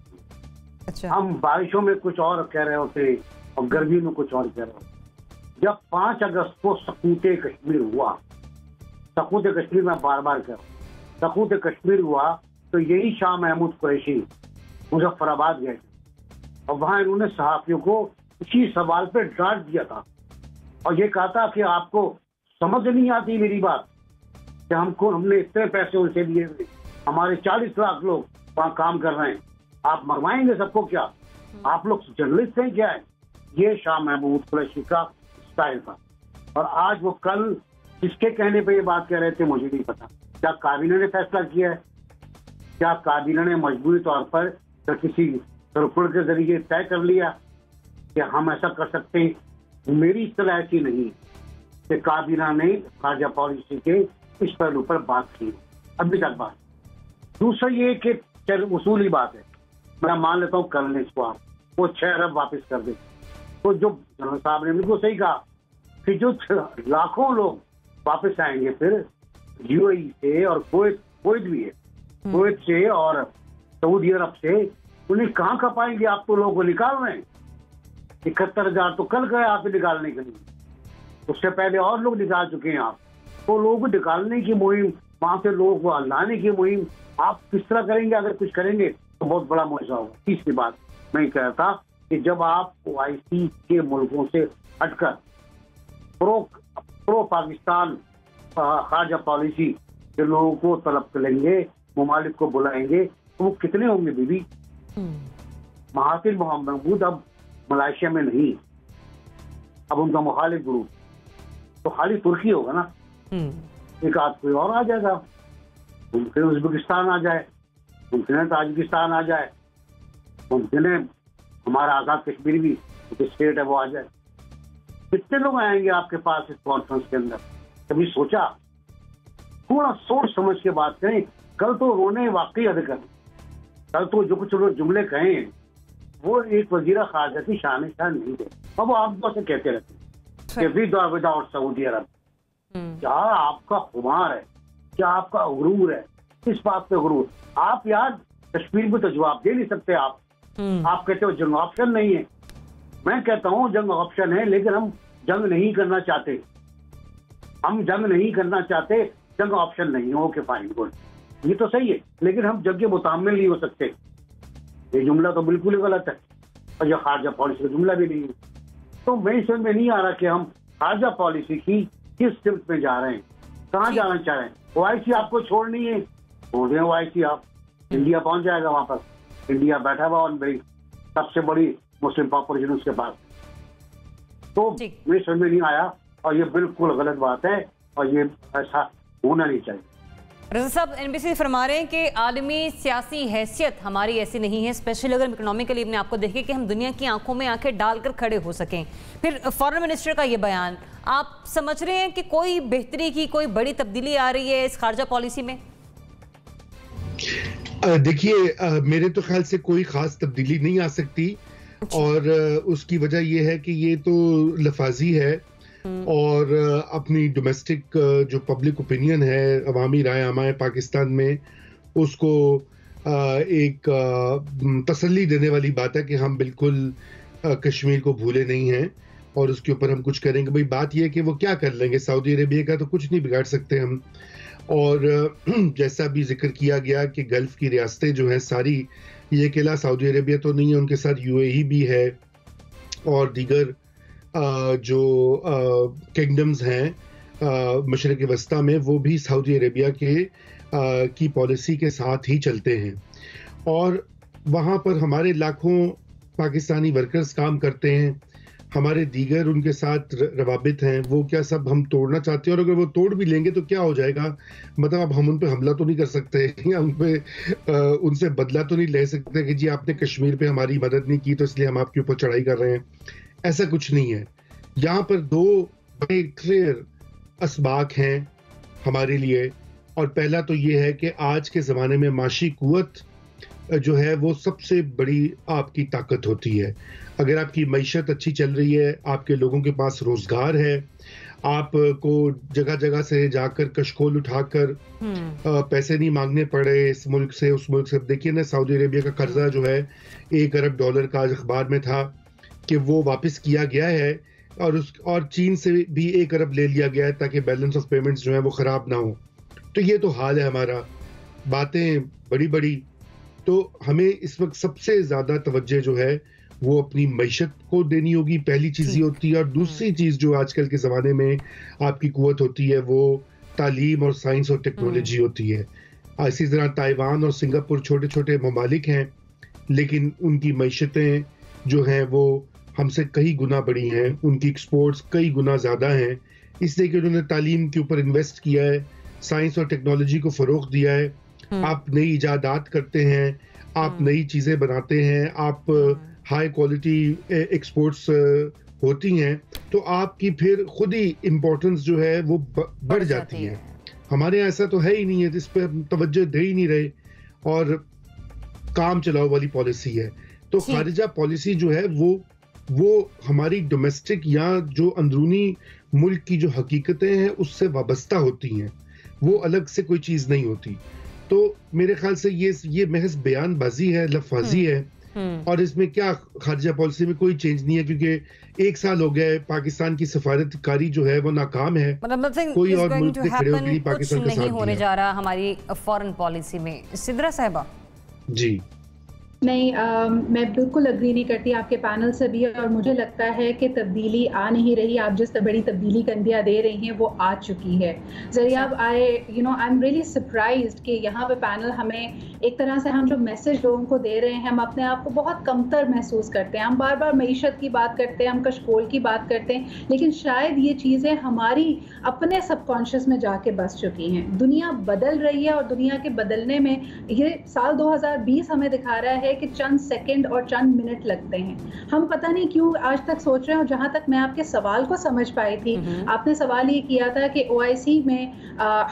अच्छा, हम बारिशों में कुछ और कह रहे होते और गर्मी में कुछ और कह रहे होते। जब 5 अगस्त को सकूत कश्मीर हुआ, सकूत कश्मीर में बार बार कह रहा हूँ, सकूत कश्मीर हुआ तो यही शाह महमूद कुरैशी मुजफ्फराबाद गए थे और वहां इन्होंने सहाफियों को इसी सवाल पे डांट दिया था और ये कहा था कि आपको समझ नहीं आती मेरी बात कि हमने इतने पैसे उनसे लिए हुए, हमारे 40 लाख लोग वहां काम कर रहे हैं, आप मरवाएंगे सबको क्या? आप लोग जर्नलिस्ट हैं क्या है? ये शाह महमूद कुरैशी का स्टाइल था। और आज वो कल किसके कहने पे ये बात कह रहे थे मुझे नहीं पता। क्या काबीना ने फैसला किया है? क्या काबीना ने मजबूरी तौर पर किसी सर्कुलर के जरिए तय कर लिया कि हम ऐसा कर सकते हैं? मेरी इत्तला ऐसी नहीं कि काबीना ने खारजा पॉलिसी के इस पहलू पर बात की अभी तक बात। दूसरा ये कि उसूली बात है, मैं मान लेता हूँ कल ने इसको आप वो 6 अरब वापस कर दे, तो जो जनरल साहब ने बिल्कुल सही कहा कि जो लाखों लोग वापस आएंगे फिर UAE से और कुवैत भी है, कुवैत से और सऊदी अरब से, उन्हें कहाँ खपाएंगे? आप तो लोगों को निकाल रहे हैं। 71,000 तो कल गए आप निकालने के लिए, उससे पहले और लोग निकाल चुके हैं आप। तो लोगों को निकालने की मुहिम, वहां से लोगों को लाने की मुहिम आप किस तरह करेंगे? अगर कुछ करेंगे तो बहुत बड़ा मुआवजा होगा। तीसरी बात मैं कह रहा था कि जब आप OIC के मुल्कों से हटकर प्रो पाकिस्तान खारजा पॉलिसी के लोगों को तलब करेंगे, मुमालिक को बुलाएंगे, तो वो कितने होंगे बीबी? महातिर महमूद अब मलेशिया में नहीं, अब उनका मुखालिफ ग्रुप तो खाली तुर्की होगा ना। एक आध कोई और आ जाएगा, मुमकिन उज्बेकिस्तान आ जाए, मुमकिन है ताजिकिस्तान आ जाए, मुमकिन है हमारा आजाद कश्मीर भी स्टेट है वो आ जाए। कितने लोग आएंगे आपके पास इस कॉन्फ्रेंस के अंदर? कभी सोचा? थोड़ा सोच समझ के बात करें। कल तो उन्होंने वाकई हद कर, कल तो जो कुछ उन्होंने जुमले कहे वो एक वजीरा खारजा की शान नहीं थे। अब आप तो ऐसे कहते रहते विदाउट सऊदी अरब। क्या आपका खुमार है, क्या आपका गुरूर है? किस बात पे गुरूर? आप यार कश्मीर में तो जवाब दे नहीं सकते। आप कहते हो जंग ऑप्शन नहीं है। मैं कहता हूँ जंग ऑप्शन है, लेकिन हम जंग नहीं करना चाहते। हम जंग नहीं करना चाहते, जंग ऑप्शन नहीं है। ओके फाइन गुड, ये तो सही है, लेकिन हम जंग के मुतामिल नहीं हो सकते। ये जुमला तो बिल्कुल ही गलत है और यह खारजा पॉलिसी का जुमला भी नहीं है। तो मैं समझ में नहीं आ रहा कि हम खारजा पॉलिसी की किस सिमत में जा रहे हैं, कहाँ जाना चाह रहे हैं। ओआईसी आपको छोड़नी है, छोड़ दें ओआईसी आप, इंडिया पहुंच जाएगा वहां पर। इंडिया बैठा हुआ और भाई सबसे बड़ी मुस्लिम पॉपुलेशन उसके पास। तो मैं समझ में नहीं आया और ये बिल्कुल गलत बात है और ये ऐसा होना नहीं चाहिए। रजा साहब, एनबीसी फरमा रहे हैं कि आलमी सियासी हैसियत हमारी ऐसी नहीं है, स्पेशली अगर इकोनॉमिकली अपने आपको देखें कि हम दुनिया की आंखों में आंखें डालकर खड़े हो सकें। फिर फॉरेन मिनिस्टर का ये बयान, आप समझ रहे हैं कि कोई बेहतरी की कोई बड़ी तब्दीली आ रही है इस खारजा पॉलिसी में? देखिए, मेरे तो ख्याल से कोई खास तब्दीली नहीं आ सकती और उसकी वजह यह है कि ये तो लफाजी है और अपनी डोमेस्टिक जो पब्लिक ओपिनियन है, अवामी राय आमा पाकिस्तान में, उसको एक तसल्ली देने वाली बात है कि हम बिल्कुल कश्मीर को भूले नहीं हैं और उसके ऊपर हम कुछ करेंगे। भाई बात यह है कि वो क्या कर लेंगे, सऊदी अरेबिया का तो कुछ नहीं बिगाड़ सकते हम। और जैसा भी जिक्र किया गया कि गल्फ की रियासतें जो हैं सारी, ये अकेला सऊदी अरेबिया तो नहीं है, उनके साथ यूएई भी है और दीगर जो किंगडम्स हैं मशरक़ वस्ता में, वो भी सऊदी अरेबिया की पॉलिसी के साथ ही चलते हैं। और वहाँ पर हमारे लाखों पाकिस्तानी वर्कर्स काम करते हैं, हमारे दीगर उनके साथ रवाबित हैं, वो क्या सब हम तोड़ना चाहते हैं? और अगर वो तोड़ भी लेंगे तो क्या हो जाएगा? मतलब अब हम उन पे हमला तो नहीं कर सकते या उनसे बदला तो नहीं ले सकते कि जी आपने कश्मीर पे हमारी मदद नहीं की तो इसलिए हम आपके ऊपर चढ़ाई कर रहे हैं। ऐसा कुछ नहीं है। यहाँ पर दो बड़े क्लियर असबाक हैं हमारे लिए, और पहला तो ये है कि आज के ज़माने में माशी कुव्वत जो है वो सबसे बड़ी आपकी ताकत होती है। अगर आपकी मईशत अच्छी चल रही है, आपके लोगों के पास रोजगार है, आपको जगह जगह से जाकर कशकोल उठाकर पैसे नहीं मांगने पड़े इस मुल्क से उस मुल्क से। देखिए ना, सऊदी अरेबिया का कर्जा जो है $1 अरब का आज अखबार में था कि वो वापस किया गया है और चीन से भी 1 अरब ले लिया गया है ताकि बैलेंस ऑफ पेमेंट्स जो है वो खराब ना हो। तो ये तो हाल है हमारा। बातें बड़ी बड़ी, तो हमें इस वक्त सबसे ज्यादा तवज्जो जो है वो अपनी मईशत को देनी होगी, पहली चीज ये होती है। और दूसरी चीज जो आजकल के जमाने में आपकी कुव्वत होती है वो तालीम और साइंस और टेक्नोलॉजी होती है। इसी तरह ताइवान और सिंगापुर छोटे छोटे ममालिक हैं, लेकिन उनकी मईशतें जो हैं वो हमसे कई गुना बड़ी हैं, उनकी एक्सपोर्ट्स कई गुना ज्यादा हैं, इसलिए कि उन्होंने तालीम के ऊपर इन्वेस्ट किया है, साइंस और टेक्नोलॉजी को फरोग दिया है। आप नई इजादात करते हैं, आप नई चीजें बनाते हैं, आप हाई क्वालिटी एक्सपोर्ट्स होती हैं, तो आपकी फिर खुद ही इम्पोर्टेंस जो है वो बढ़ जाती है। हमारे यहाँ ऐसा तो है ही नहीं है, इस पर तवज्जो दे ही नहीं रहे और काम चलाओ वाली पॉलिसी है। तो खारिजा पॉलिसी जो है वो हमारी डोमेस्टिक या जो अंदरूनी मुल्क की जो हकीकतें हैं उससे वाबस्ता होती हैं, वो अलग से कोई चीज नहीं होती। तो मेरे ख्याल से ये महज बयानबाजी है, लफाजी है और इसमें क्या खारिजा पॉलिसी में कोई चेंज नहीं है, क्योंकि 1 साल हो गया पाकिस्तान की सफारतकारी जो है वो नाकाम है। कोई और मुल्क में खड़े होकर पाकिस्तान का साथ नहीं होने जा रहा हमारी फॉरेन पॉलिसी में। सिद्रा साहिबा जी, नहीं, मैं बिल्कुल अग्री नहीं करती आपके पैनल से भी, और मुझे लगता है कि तब्दीली आ नहीं रही। आप जिस बड़ी तब्दीली का इंदिया दे रही हैं वो आ चुकी है। Zaryab I am really surprised कि यहाँ पे पैनल हमें एक तरह से, हम जो मैसेज लोगों को दे रहे हैं, हम अपने आप को बहुत कमतर महसूस करते हैं। हम बार बार मईशत की बात करते हैं, हम कशकोल की बात करते हैं, लेकिन शायद ये चीज़ें हमारी अपने सबकॉन्शियस में जाके बस चुकी हैं। दुनिया बदल रही है और दुनिया के बदलने में ये साल 2020 हमें दिखा रहा है कि चंद सेकंड और चंद मिनट लगते हैं। हम पता नहीं क्यों आज तक सोच रहे हैं। और जहां तक मैं आपके सवाल को समझ पाई थी, आपने सवाल ये किया था कि OIC में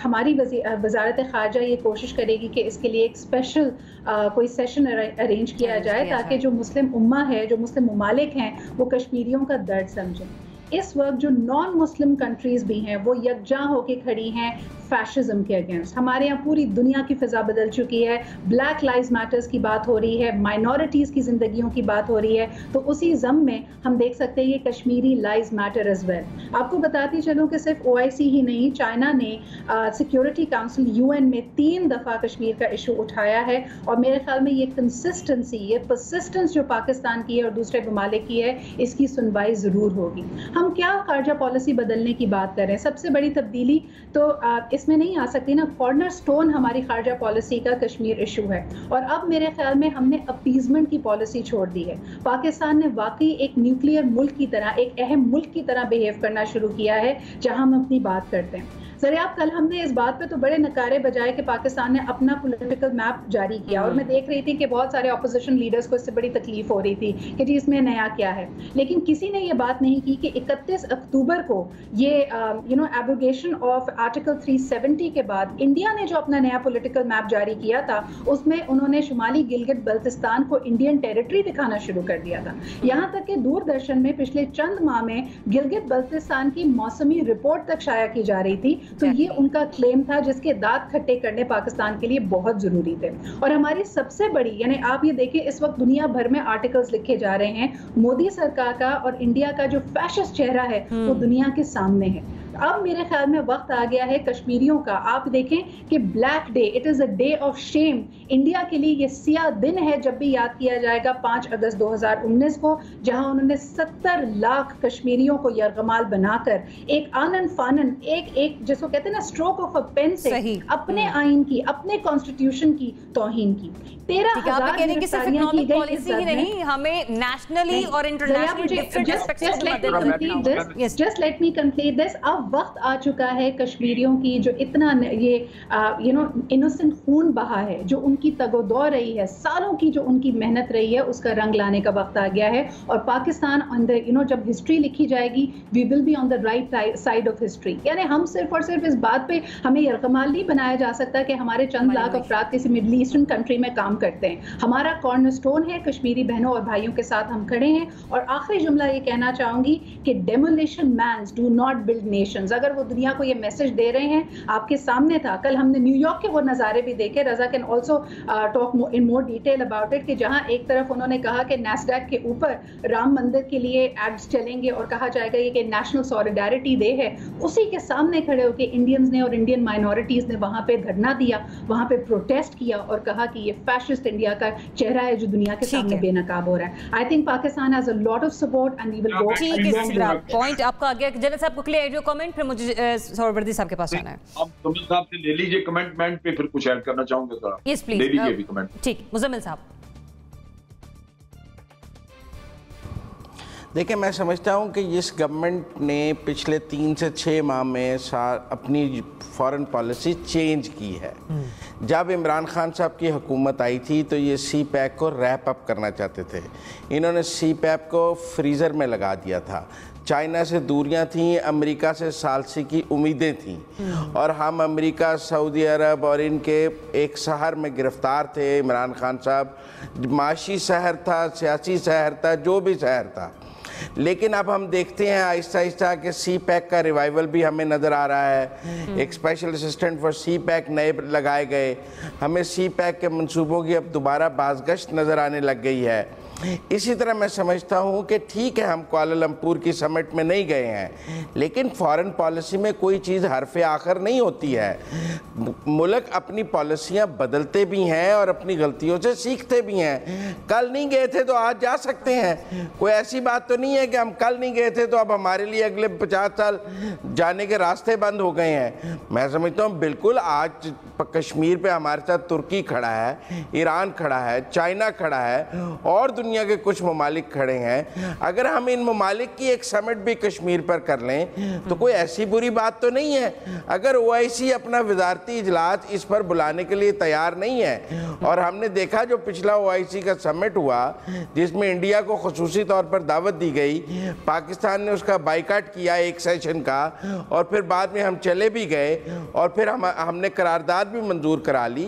हमारी वजारत खारजा ये कोशिश करेगी कि इसके लिए एक स्पेशल कोई सेशन अरेंज किया जाए ताकि जो मुस्लिम उम्मा है, जो मुस्लिम ममालिक हैं, वो कश्मीरियों का दर्द समझें। इस वक्त जो नॉन मुस्लिम कंट्रीज भी हैं वो यकजा होके खड़ी हैं फैशिज्म के अगेंस्ट। हमारे यहाँ पूरी दुनिया की फिजा बदल चुकी है। ब्लैक लाइव्स मैटर्स की बात हो रही है, माइनॉरिटीज़ की ज़िंदगियों की बात हो रही है। तो उसी ज़म में हम देख सकते हैं ये Kashmiri lives matter as well. आपको बताती चलूँ कि सिर्फ OIC ही नहीं, चाइना ने सिक्योरिटी काउंसिल UN में 3 दफ़ा कश्मीर का इशू उठाया है। और मेरे ख्याल में ये कंसिस्टेंसी, ये परसिस्टेंस जो पाकिस्तान की है और दूसरे ममालिक की है, इसकी सुनवाई ज़रूर होगी। हम क्या खारजा पॉलिसी बदलने की बात कर रहे हैं? सबसे बड़ी तब्दीली तो इसमें नहीं आ सकती ना। कॉर्नर स्टोन हमारी खारजा पॉलिसी का कश्मीर इशू है। और अब मेरे ख्याल में हमने अपीजमेंट की पॉलिसी छोड़ दी है। पाकिस्तान ने वाकई एक न्यूक्लियर मुल्क की तरह, एक अहम मुल्क की तरह बिहेव करना शुरू किया है जहां हम अपनी बात करते हैं। ज़रियाब, कल हमने इस बात पे तो बड़े नकारे बजाए कि पाकिस्तान ने अपना पॉलिटिकल मैप जारी किया, और मैं देख रही थी कि बहुत सारे ऑपोजिशन लीडर्स को इससे बड़ी तकलीफ हो रही थी कि जी इसमें नया क्या है। लेकिन किसी ने ये बात नहीं की कि 31 अक्टूबर को ये एब्रोगेशन ऑफ आर्टिकल 370 के बाद इंडिया ने जो अपना नया पॉलिटिकल मैप जारी किया था, उसमें उन्होंने शुमाली गिलगित बल्तिस्तान को इंडियन टेरिटरी दिखाना शुरू कर दिया था। यहाँ तक कि दूरदर्शन में पिछले चंद माह में गिलगित बल्तिस्तान की मौसमी रिपोर्ट तक शाया की जा रही थी। तो ये उनका क्लेम था जिसके दांत खट्टे करने पाकिस्तान के लिए बहुत जरूरी थे। और हमारी सबसे बड़ी, यानी आप ये देखिए, इस वक्त दुनिया भर में आर्टिकल्स लिखे जा रहे हैं, मोदी सरकार का और इंडिया का जो फैशिस्ट चेहरा है वो दुनिया के सामने है। अब मेरे ख्याल में वक्त आ गया है कश्मीरियों का। आप देखें कि black day, it is a day of shame. India के लिए ये सियाह दिन है जब भी याद किया जाएगा 5 अगस्त 2019 को, जहां उन्होंने 70 लाख कश्मीरियों को यरगमाल बनाकर एक आनन फानन, एक जिसको कहते हैं ना स्ट्रोक ऑफ अ पेन से अपने आइन की, अपने कॉन्स्टिट्यूशन की तौहीन की। 13,000 गिरफ्तारियां की गई इस जद में। हमें नेशनली और internationally just let me complete this. अब वक्त आ चुका है कश्मीरियों की जो इतना ये इनोसेंट खून बहा है, जो उनकी तगोदौ रही है, सालों की जो उनकी मेहनत रही है, उसका रंग लाने का वक्त आ गया है। और पाकिस्तान ऑन द जब हिस्ट्री लिखी जाएगी, we will be on the right side of history. यानी हम सिर्फ और सिर्फ इस बात पे हमें यरगमाल नहीं बनाया जा सकता कि हमारे चंद लाख अफराद किसी मिडल ईस्टर्न कंट्री में काम करते हैं। हमारा कॉर्नरस्टोन है, कश्मीरी बहनों और भाइयों के साथ हम खड़े हैं। और आखिरी जुमला ये कहना चाहूंगी कि demolition mans do not build nations. अगर वो दुनिया को ये मैसेज दे रहे हैं, आपके सामने था, कल हमने न्यूयॉर्क के वो नज़ारे भी देखे। Raza can also talk in more detail about it, कि जहां एक तरफ उन्होंने कहा कि नैस्डैक के ऊपर राम मंदिर के लिए एड्स चलेंगे और कहा जाएगा ये कि नेशनल सॉलिडारिटी डे है, उसी के सामने खड़े होकर इंडियंस ने और इंडियन माइनॉरिटीज ने वहां पे धरना दिया, वहां पे प्रोटेस्ट किया और कहा कि ये फैशिस्ट इंडिया का चेहरा है जो दुनिया के सामने बेनकाब हो रहा है। I think Pakistan has a lot of support and we will go. Point आपका आ गया। जनरल साहब को क्लियर एडियो कमेंट, फिर मुझे सौरवर्दी साहब के पास आना है। आप मुजम्मिल साहब से ले लीजिए कमेंट पे, फिर कुछ ऐड करना चाहूंगा सर। यस प्लीज, ले लीजिए भी कमेंट। ठीक, मुजम्मिल साहब। देखिए, मैं समझता हूँ कि इस गवर्नमेंट ने पिछले 3 से 6 माह में अपनी फॉरेन पॉलिसी चेंज की है। जब इमरान खान साहब की हुकूमत आई थी तो ये CPEC को रैप अप करना चाहते थे। इन्होंने CPEC को फ्रीज़र में लगा दिया था। चाइना से दूरियां थीं, अमेरिका से सालसी की उम्मीदें थीं, और हम अमेरिका, सऊदी अरब और इनके एक शहर में गिरफ्तार थे। इमरान खान साहब, माशी शहर था, सियासी शहर था, जो भी शहर था। लेकिन अब हम देखते हैं आहिस्ता आहिस्ता कि CPEC का रिवाइवल भी हमें नज़र आ रहा है। एक स्पेशल असिस्टेंट फॉर CPEC नए लगाए गए। हमें CPEC के मंसूबों की अब दोबारा बाज़गश्त नज़र आने लग गई है। इसी तरह मैं समझता हूँ कि ठीक है, हम कुआलालंपुर की समिट में नहीं गए हैं, लेकिन फॉरेन पॉलिसी में कोई चीज़ हरफ़े आखिर नहीं होती है। मुल्क अपनी पॉलिसियाँ बदलते भी हैं और अपनी गलतियों से सीखते भी हैं। कल नहीं गए थे तो आज जा सकते हैं। कोई ऐसी बात तो नहीं है कि हम कल नहीं गए थे तो अब हमारे लिए अगले 50 साल जाने के रास्ते बंद हो गए हैं। मैं समझता हूँ बिल्कुल आज कश्मीर पे हमारे साथ तुर्की खड़ा है, ईरान खड़ा है, चाइना खड़ा है और दुनिया के कुछ ममालिक खड़े हैं। अगर हम इन ममालिक की एक समिट भी कश्मीर पर कर लें तो कोई ऐसी बुरी बात तो नहीं है। अगर OIC अपना वजारती इजलास इस पर बुलाने के लिए तैयार नहीं है, और हमने देखा जो पिछला OIC का समिट हुआ जिसमें इंडिया को खुसूसी तौर पर दावत दी गई, पाकिस्तान ने उसका बाइकाट किया एक सेशन का, और फिर बाद में हम चले भी गए और फिर हमने करारदाद भी मंजूर करा ली।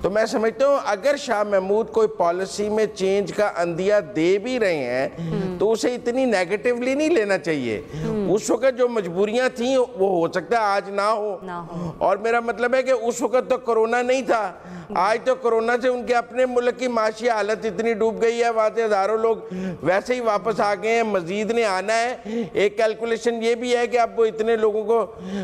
तो मैं समझता हूँ अगर शाह महमूद कोई पॉलिसी में चेंज का अंदिया दे भी रहे हैं तो उसे इतनी नेगेटिवली नहीं लेना चाहिए। उस वक्त जो मजबूरियां थी वो हो सकता है आज ना हो। और मेरा मतलब है कि उस वक्त तो कोरोना नहीं था, आज तो कोरोना से उनके अपने मुल्क की माशी हालत इतनी डूब गई है, वहाँ से हज़ारों लोग वैसे ही वापस आ गए हैं, मजीद ने आना है। एक कैलकुलेशन ये भी है कि अब वो इतने लोगों को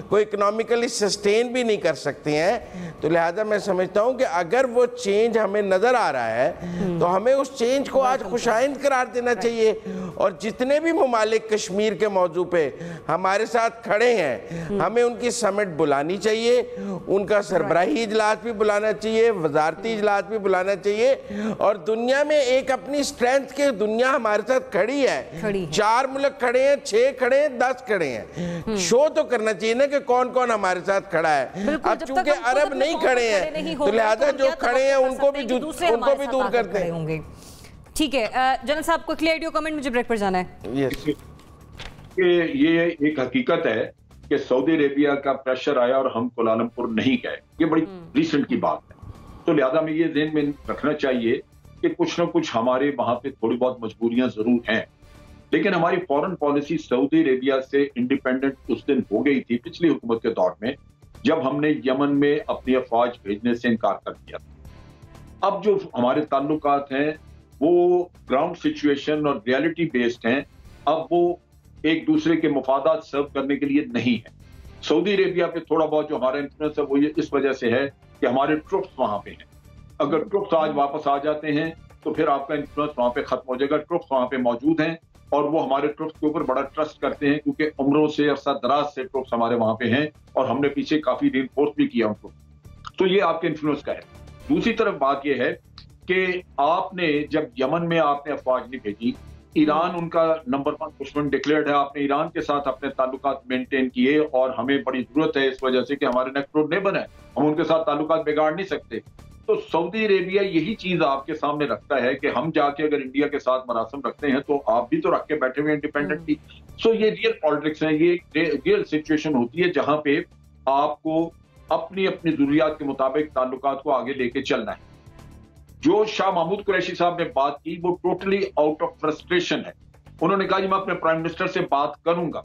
कोई इकोनॉमिकली सस्टेन भी नहीं कर सकते हैं। तो लिहाजा मैं समझता हूँ कि अगर वो चेंज हमें नज़र आ रहा है तो हमें उस चेंज को आज खुशाइंद करार देना चाहिए। और जितने भी ममालिक कश्मीर के मौजू पे हमारे साथ खड़े हैं, हमें उनकी समिट बुलानी चाहिए, उनका सरबराही इजलास भी बुलाना चाहिए, वजारती इजलास भी बुलाना चाहिए। और दुनिया में एक अपनी स्ट्रेंथ के दुनिया हमारे साथ खड़ी है। 4 मुल्क खड़े हैं, 6 खड़े हैं, 10 खड़े हैं। शो तो करना चाहिए ना कि कौन कौन हमारे साथ खड़ा है। अब चूंकि अरब नहीं खड़े हैं तो लिहाजा जो खड़े हैं उनको भी दूर करते हैं। ठीक है जनरल साहब, को क्लियर कमेंट, मुझे ब्रेक पर जाना है। ये एक हकीकत है कि सऊदी अरेबिया का प्रेशर आया और हम कुआलालंपुर नहीं गए, ये बड़ी रिसेंट की बात है। तो लिहाजा में ये ज़हन में रखना चाहिए कि कुछ ना कुछ हमारे वहां पे थोड़ी बहुत मजबूरियां जरूर हैं, लेकिन हमारी फॉरेन पॉलिसी सऊदी अरेबिया से इंडिपेंडेंट उस दिन हो गई थी पिछली हुकूमत के दौर में, जब हमने यमन में अपनी अफवाज भेजने से इनकार कर दिया। अब जो हमारे ताल्लुकात हैं वो ग्राउंड सिचुएशन और रियलिटी बेस्ड हैं। अब वो एक दूसरे के मफादात सर्व करने के लिए नहीं है। सऊदी अरेबिया पे थोड़ा बहुत जो हमारा इन्फ्लुएंस है वो ये इस वजह से है कि हमारे ट्रुप्स वहां पे हैं। अगर ट्रुप्स आज वापस आ जाते हैं तो फिर आपका इन्फ्लुएंस वहां पे खत्म हो जाएगा। ट्रुप्स वहां पे मौजूद हैं और वो हमारे ट्रुप्स के ऊपर बड़ा ट्रस्ट करते हैं, क्योंकि उम्रों से अरसा दराज से ट्रुप्स हमारे वहां पे हैं और हमने पीछे काफी रिइंफोर्स भी किया उनको। तो ये आपके इन्फ्लुएंस का है। दूसरी तरफ बात यह है कि आपने जब यमन में आपने अफवाज नहीं भेजी, ईरान उनका नंबर 1 दुश्मन डिक्लेयर्ड है, आपने ईरान के साथ अपने ताल्लुकात मेंटेन किए और हमें बड़ी जरूरत है इस वजह से कि हमारे नेक रोड नहीं बना है, हम उनके साथ ताल्लुकात बिगाड़ नहीं सकते। तो सऊदी अरेबिया यही चीज आपके सामने रखता है कि हम जाके अगर इंडिया के साथ मरासम रखते हैं तो आप भी तो रख के बैठे हुए इंडिपेंडेंटली। सो ये रियल पॉलिटिक्स है, ये रियल सिचुएशन होती है जहां पे आपको अपनी अपनी जरूरियात के मुताबिक ताल्लुकात को आगे लेके चलना है। जो शाह महमूद कुरैशी साहब ने बात की वो टोटली आउट ऑफ फ्रस्ट्रेशन है। उन्होंने कहा कि मैं अपने प्राइम मिनिस्टर से बात करूंगा।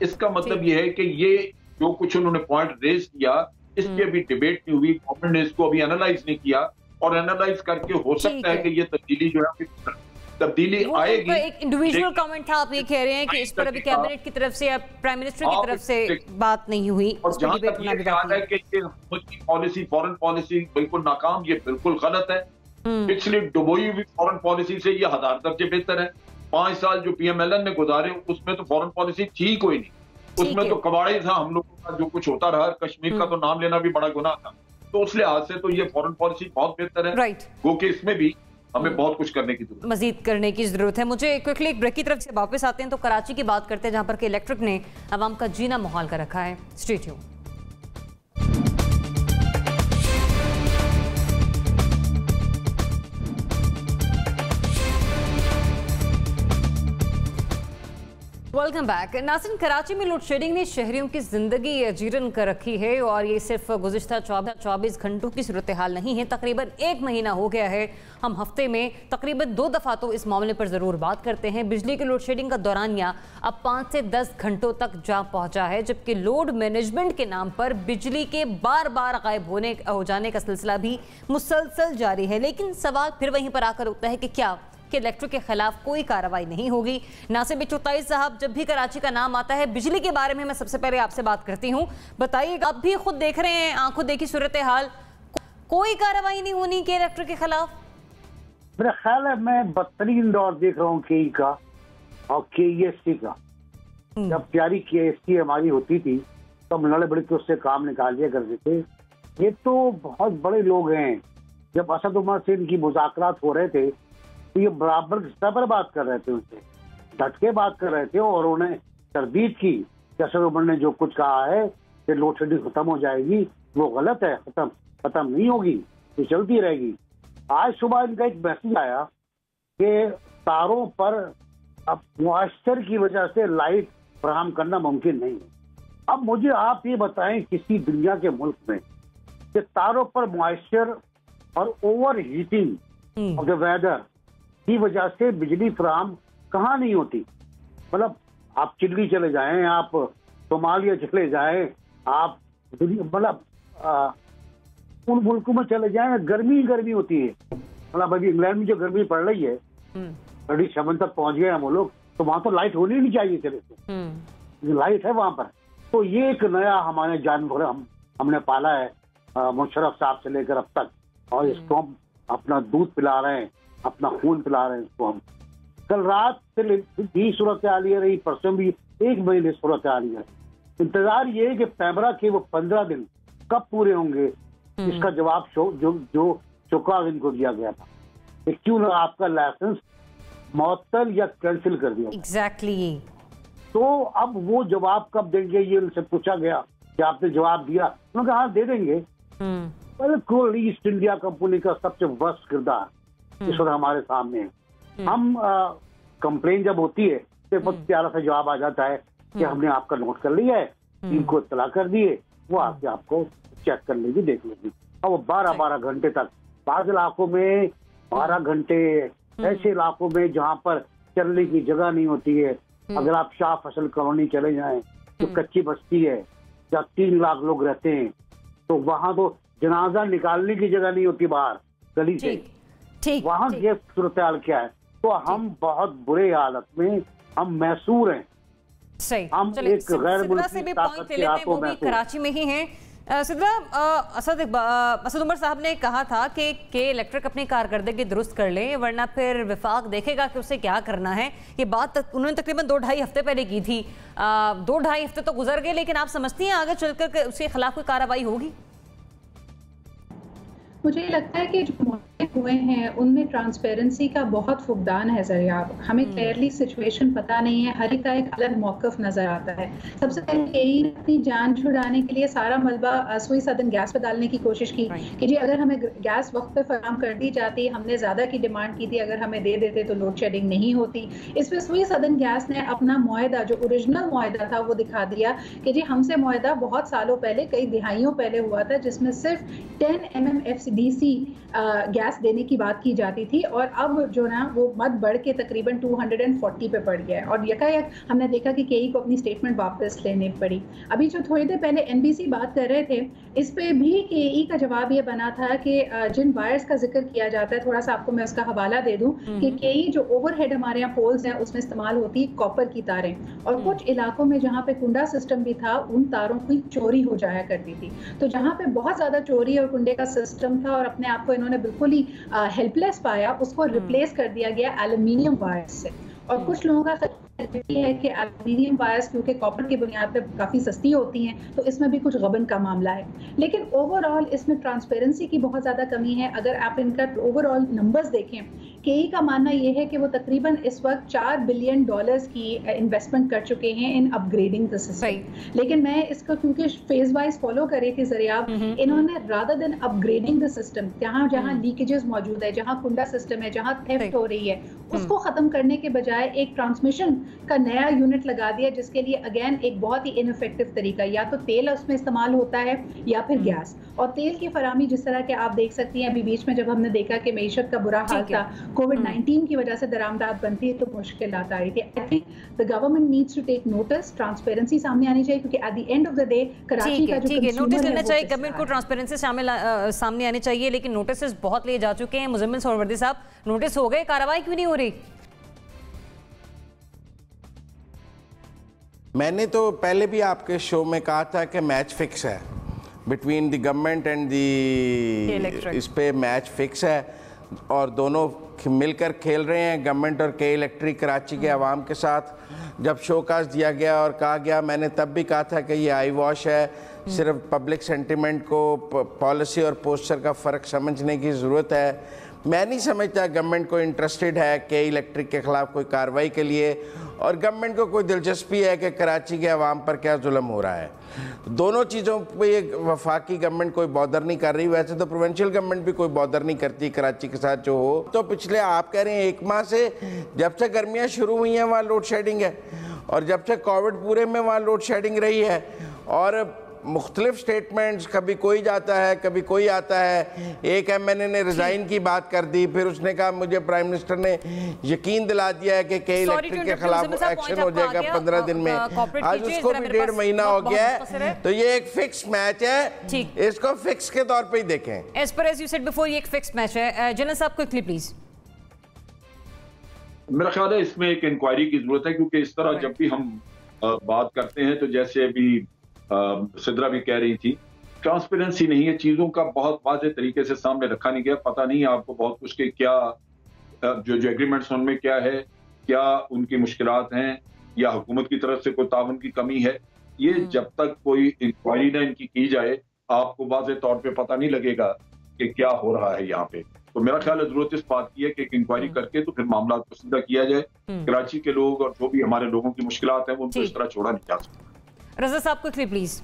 इसका मतलब यह है कि ये जो कुछ उन्होंने पॉइंट रेज किया इसकी अभी डिबेट नहीं हुई, गवर्नमेंट ने इसको अभी एनालाइज नहीं किया, और एनालाइज करके हो सकता है कि ये तब्दीली जो है तब्दीली आएगी। एक इंडिविजुअल कमेंट था, आप ये कह रहे हैं कि इस पर अभी कैबिनेट की तरफ से या प्राइम मिनिस्टर की तरफ से बात नहीं हुई। और जहां तक ये ख्याल है कि ये पॉलिसी फॉरेन पॉलिसी बिल्कुल नाकाम, ये बिल्कुल गलत है। पिछली डुबोई हुई फॉरेन पॉलिसी से ये 1000 दर्जे बेहतर है। 5 साल जो PMLN ने गुजारे उसमें तो फॉरेन पॉलिसी थी कोई नहीं, उसमें तो कबाड़ी था हम लोगों का, जो कुछ होता रहा। कश्मीर का तो नाम लेना भी बड़ा गुनाह था। तो उस लिहाज से तो ये फॉरेन पॉलिसी बहुत बेहतर है। राइट, वो कि इसमें भी हमें बहुत कुछ करने की जरूरत है, मजीद करने की जरूरत है। मुझे क्विकली एक ब्रेक की तरफ से वापस आते हैं तो कराची की बात करते हैं जहां पर कि इलेक्ट्रिक ने आवाम का जीना मुहाल कर रखा है। Stay tuned. Welcome back. नाज़रीन, कराची में लोड शेडिंग ने शहरियों की जिंदगी अजीरन कर रखी है और ये सिर्फ गुज़िश्ता 24 घंटों की सूरत हाल नहीं है। तकरीबन 1 महीना हो गया है। हम हफ्ते में तकरीबन 2 दफ़ा तो इस मामले पर ज़रूर बात करते हैं। बिजली के लोड शेडिंग का दौरानिया अब 5 से 10 घंटों तक जा पहुँचा है, जबकि लोड मैनेजमेंट के नाम पर बिजली के बार बार गायब हो जाने का सिलसिला भी मुसलसल जारी है। लेकिन सवाल फिर वहीं पर आकर उठता है कि क्या कि इलेक्ट्रिक के खिलाफ कोई कार्रवाई नहीं होगी। नासिर चुगताई साहब, जब भी कराची का नाम आता है बिजली के बारे में मैं सबसे पहले आपसे बात करती हूँ, बताइए आप भी खुद देख रहे हैं, आंखों देखी सूरत हाल, कोई कार्रवाई नहीं होनी कि इलेक्ट्रिक के खिलाफ? मेरा ख्याल है मैं बदतरीन दौर देख रहा हूँ केई का और केईएसटी का। जब प्यारी केईएसटी हमारी होती थी तो हम लड़े बड़े के उससे काम निकाल दिया करते थे। ये तो बहुत बड़े लोग हैं। जब असद उमर से इनकी मुज़ाकरात हो रहे थे तो ये बराबर स्तर पर बात कर रहे थे, उनसे डट के बात कर रहे थे और उन्हें तरदीद की कि असद उमर ने जो कुछ कहा है कि लोड शेडिंग खत्म हो जाएगी, वो गलत है, खत्म नहीं होगी, ये चलती रहेगी। आज सुबह इनका एक मैसेज आया कि तारों पर अब मॉइस्चर की वजह से लाइट फराहम करना मुमकिन नहीं है। अब मुझे आप ये बताएं, किसी दुनिया के मुल्क में कि तारों पर मॉइस्चर और overheating of the weather की वजह से बिजली फराहम कहाँ नहीं होती? मतलब आप चिल्ली चले जाएं, आप सोमालिया चले जाएं, आप मतलब उन मुल्कों में चले जाए, गर्मी होती है। मतलब अभी इंग्लैंड में जो गर्मी पड़ रही है, बड़ी 7 तक पहुंच गए हम लोग, तो वहां तो लाइट होनी नहीं चाहिए चले से, लाइट है वहां पर। तो ये एक नया हमारे जानवर हमने पाला है मुशर्रफ साहब से लेकर अब तक, और इसको हम अपना दूध पिला रहे हैं, अपना खून पिला रहे हैं इसको हम। कल रात से भी सूरत हाल ये रही, परसों भी 1 महीने सूरत हाल है। इंतजार ये है कि पैमरा के वो 15 दिन कब पूरे होंगे, इसका जवाब जो शुक्रार इनको दिया गया था कि क्यों ना आपका लाइसेंस मुअत्तल या कैंसिल कर दिया। एग्जैक्टली। तो अब वो जवाब कब देंगे, ये उनसे पूछा गया कि आपने जवाब दिया, उन्होंने कहा हाँ दे देंगे। कोल ईस्ट इंडिया कंपनी का सबसे वर्स्ट किरदार इस वक्त हमारे सामने है। हम कंप्लेन जब होती है तो बहुत प्यारा सा जवाब आ जाता है कि हमने आपका नोट कर लिया है, टीम को इत्तला कर दिए, वो आके आपको चेक कर लेगी, देख लेगी। और वो 12 घंटे तक, बाज़ इलाकों में 12 घंटे, ऐसे इलाकों में जहाँ पर चलने की जगह नहीं होती है। अगर आप शाह फसल कॉलोनी चले जाएं तो कच्ची बस्ती है जहाँ 3 लाख लोग रहते हैं, तो वहाँ तो जनाजा निकालने की जगह नहीं होती बाहर गली से। ठीक, वहाँ ये सूरत हाल क्या है? तो हम बहुत बुरे हालत में हम मैसूर हैं। सही। हम एक गैर मुल्की ताकत के हाथों में कराची में ही हैं। सिद्रा, असद उमर साहब ने कहा था कि इलेक्ट्रिक अपनी कारकर्दगी दुरुस्त कर ले, वरना फिर विफाक देखेगा कि उसे क्या करना है। ये बात उन्होंने तकरीबन 2-2.5 हफ्ते पहले की थी। 2-2.5 हफ्ते तो गुजर गए, लेकिन आप समझती हैं आगे चलकर उसके खिलाफ कोई कार्रवाई होगी? मुझे लगता है कि जो मुद्दे हुए हैं उनमें ट्रांसपेरेंसी का बहुत फुकदान है ज़रियाब। हमें क्लियरली सिचुएशन पता नहीं है, हर एक का एक अलग मौक़िफ़ नज़र आता है। सबसे पहले यही अपनी जान छुड़ाने के लिए सारा मलबा सुई सदन गैस पर डालने की कोशिश की कि जी अगर हमें गैस वक्त पे फराहम कर दी जाती, हमने ज़्यादा की डिमांड की थी, अगर हमें दे देते तो लोड शेडिंग नहीं होती। इस पर सुई सदन गैस ने अपना मुआहदा, जो ओरिजिनल मुआहदा था, वो दिखा दिया कि जी हमसे मुआहदा बहुत सालों पहले, कई दिहाइयों पहले हुआ था, जिसमें सिर्फ 10 MMFCDC गैस देने की बात की जाती थी, और अब जो ना वो मद बढ़ के तकरीबन 240 पे पड़ गया है। और यकायक हमने देखा कि केई को अपनी स्टेटमेंट वापस लेनी पड़ी। अभी जो थोड़ी देर पहले NBC बात कर रहे थे, इस पे भी केई का जवाब ये बना था कि जिन वायर्स का जिक्र किया जाता है, थोड़ा सा आपको मैं उसका हवाला दे दूं कि केई जो ओवरहेड हमारे यहाँ पोल्स हैं उसमें इस्तेमाल होती है कॉपर की तारें, और कुछ इलाकों में जहाँ पे कुंडा सिस्टम भी था उन तारों की चोरी हो जाया करती थी। तो जहाँ पे बहुत ज्यादा चोरी और कुंडे का सिस्टम था और अपने आप को इन्होंने बिल्कुल ही हेल्पलेस पाया, उसको रिप्लेस कर दिया गया एल्युमिनियम वायर्स से। और कुछ लोगों का है कि एल्युमिनियम वायर्स क्योंकि कॉपर की बुनियाद पे काफ़ी सस्ती होती हैं, तो इसमें भी कुछ गबन का मामला है। लेकिन ओवरऑल इसमें ट्रांसपेरेंसी की बहुत ज़्यादा कमी है। अगर आप इनका ओवरऑल नंबर्स देखें, केई का मानना यह है कि वो तकरीबन इस वक्त $4 बिलियन की इन्वेस्टमेंट कर चुके हैं इन अपग्रेडिंग द सिस्टम। लेकिन मैं इसको क्योंकि फेज वाइज फॉलो कर रही थी ज़रियाब, इन्होंने rather than upgrading the system, जहाँ लीकेजेस मौजूद है, जहाँ कुंडा सिस्टम है, जहाँ थेफ्ट हो रही है, उसको ख़त्म करने के बजाय एक ट्रांसमिशन का नया यूनिट लगा दिया, जिसके लिए अगेन एक बहुत ही इनइफेक्टिव तरीका, या तो तेल उसमें इस्तेमाल होता है या फिर गैस। और तेल की फरामी जिस तरह के आप देख सकती हैं, अभी बीच में जब हमने देखा कि मईशत का बुरा हाल था, कोविड-19 की वजह से दरामदाद बनती है तो मुश्किलात आ रही थी। I think the government needs to take notice, transparency सामने आनी चाहिए, क्योंकि at the end of the day Karachi का जो नोटिस लेना चाहिए, गवर्नमेंट को ट्रांसपेरेंसी सामने आनी चाहिए, लेकिन नोटिस बहुत लिए जा चुके हैं। मुजम्मिल सोहरवर्दी साहब, नोटिस हो गए, कार्रवाई क्यों नहीं हो रही? मैंने तो पहले भी आपके शो में कहा था कि मैच फिक्स है between the government and the, इस पे मैच फिक्स है और दोनों मिलकर खेल रहे हैं, गवर्नमेंट और के इलेक्ट्रिक कराची के आवाम के साथ। जब शोकाज दिया गया और कहा गया, मैंने तब भी कहा था कि ये आई वॉश है, सिर्फ पब्लिक सेंटिमेंट को पॉलिसी और पोस्चर का फ़र्क समझने की ज़रूरत है। मैं नहीं समझता गवर्नमेंट को इंटरेस्टेड है के इलेक्ट्रिक के ख़िलाफ़ कोई कार्रवाई के लिए, और गवर्नमेंट को कोई दिलचस्पी है कि कराची के अवाम पर क्या जुल्म हो रहा है। दोनों चीज़ों पे ये वफाकी गवर्नमेंट कोई बॉदर नहीं कर रही। वैसे तो प्रोविंशियल गवर्नमेंट भी कोई बॉदर नहीं करती कराची के साथ जो हो। तो पिछले आप कह रहे हैं 1 माह से, जब से गर्मियाँ शुरू हुई हैं वहाँ लोड शेडिंग है, और जब से कोविड पूरे में वहाँ लोड शेडिंग रही है, और मुख्तलिफ स्टेटमेंट्स, कभी कोई जाता है कभी कोई आता है। एक MNA ने रिज़ाइन की बात कर दी, फिर उसने कहा मुझे प्राइम मिनिस्टर ने यकीन दिला दिया है कि के इलेक्ट्रिक के खिलाफ एक्शन हो जाएगा 15 दिन में। आज उसको भी 1.5 महीना हो गया है। तो ये एक फिक्स मैच है, इसको फिक्स के तौर पे ही देखें। As per as you said before, ये एक फिक्स मैच है। जनरल साहब क्विकली प्लीज। मेरा ख्याल है इसमें एक इंक्वायरी की जरूरत है, क्योंकि इस तरह जब भी हम बात करते हैं तो जैसे अभी सिद्रा भी कह रही थी, ट्रांसपेरेंसी नहीं है, चीजों का बहुत वाज़ेह तरीके से सामने रखा नहीं गया। पता नहीं आपको बहुत कुछ के क्या जो एग्रीमेंट्स उनमें क्या है, क्या उनकी मुश्किलात हैं, या हुकूमत की तरफ से कोई ताउन की कमी है। ये जब तक कोई इंक्वायरी ना इनकी की जाए, आपको वाज़ेह तौर पे पता नहीं लगेगा कि क्या हो रहा है यहाँ पे। तो मेरा ख्याल है जरूरत इस बात की है कि एक इंक्वायरी करके तो फिर मामला को सीधा किया जाए। कराची के लोग और जो भी हमारे लोगों की मुश्किलात हैं वो उनको इस तरह छोड़ा नहीं जा सकता। रज़ा साहब क्विकली प्लीज।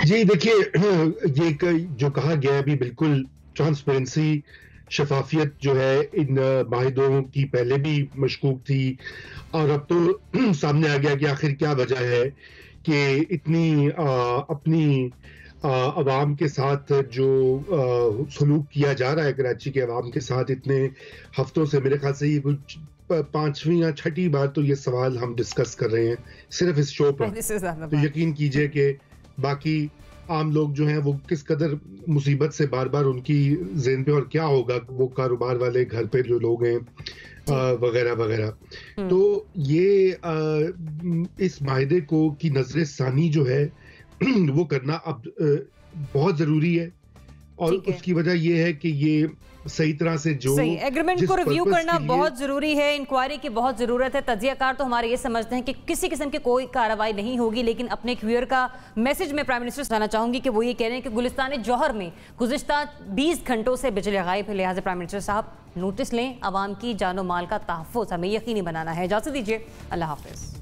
जी देखिए, ये जो कहा गया है अभी बिल्कुल ट्रांसपेरेंसी, शफाफियत जो है इन माहिदों की पहले भी मशकूक थी, और अब तो सामने आ गया कि आखिर क्या वजह है कि इतनी अपनी अवाम के साथ जो सलूक किया जा रहा है कराची के अवाम के साथ इतने हफ्तों से। मेरे ख्याल से ये कुछ 5वीं या 6ठी बार तो ये सवाल हम डिस्कस कर रहे हैं सिर्फ इस शो पर। तो यकीन कीजिए कि बाकी आम लोग जो हैं वो किस कदर मुसीबत से बार बार उनकी ज़हन पे, और क्या होगा वो कारोबार वाले, घर पे जो लोग हैं वगैरह वगैरह। तो ये इस माहिदे को की नजर सानी जो है वो करना अब बहुत जरूरी है, और उसकी वजह ये है कि ये सही तरह से जो एग्रीमेंट को रिव्यू करना बहुत जरूरी है, इंक्वायरी की बहुत जरूरत है। तज्जियाकार तो हमारे ये समझते हैं कि किसी किस्म की कोई कार्रवाई नहीं होगी, लेकिन अपने एक व्यूअर का मैसेज मैं प्राइम मिनिस्टर से जाना चाहूंगी कि वो ये कह रहे हैं कि गुलिस्तान जौहर में गुज़िश्ता 20 घंटों से बिजली गायब है। लिहाजा प्राइम मिनिस्टर साहब नोटिस लें, आवाम की जानो माल का तहफ़्फ़ुज़ हमें यकीनी बनाना है। इजाज़त दीजिए, अल्लाह हाफ़िज़।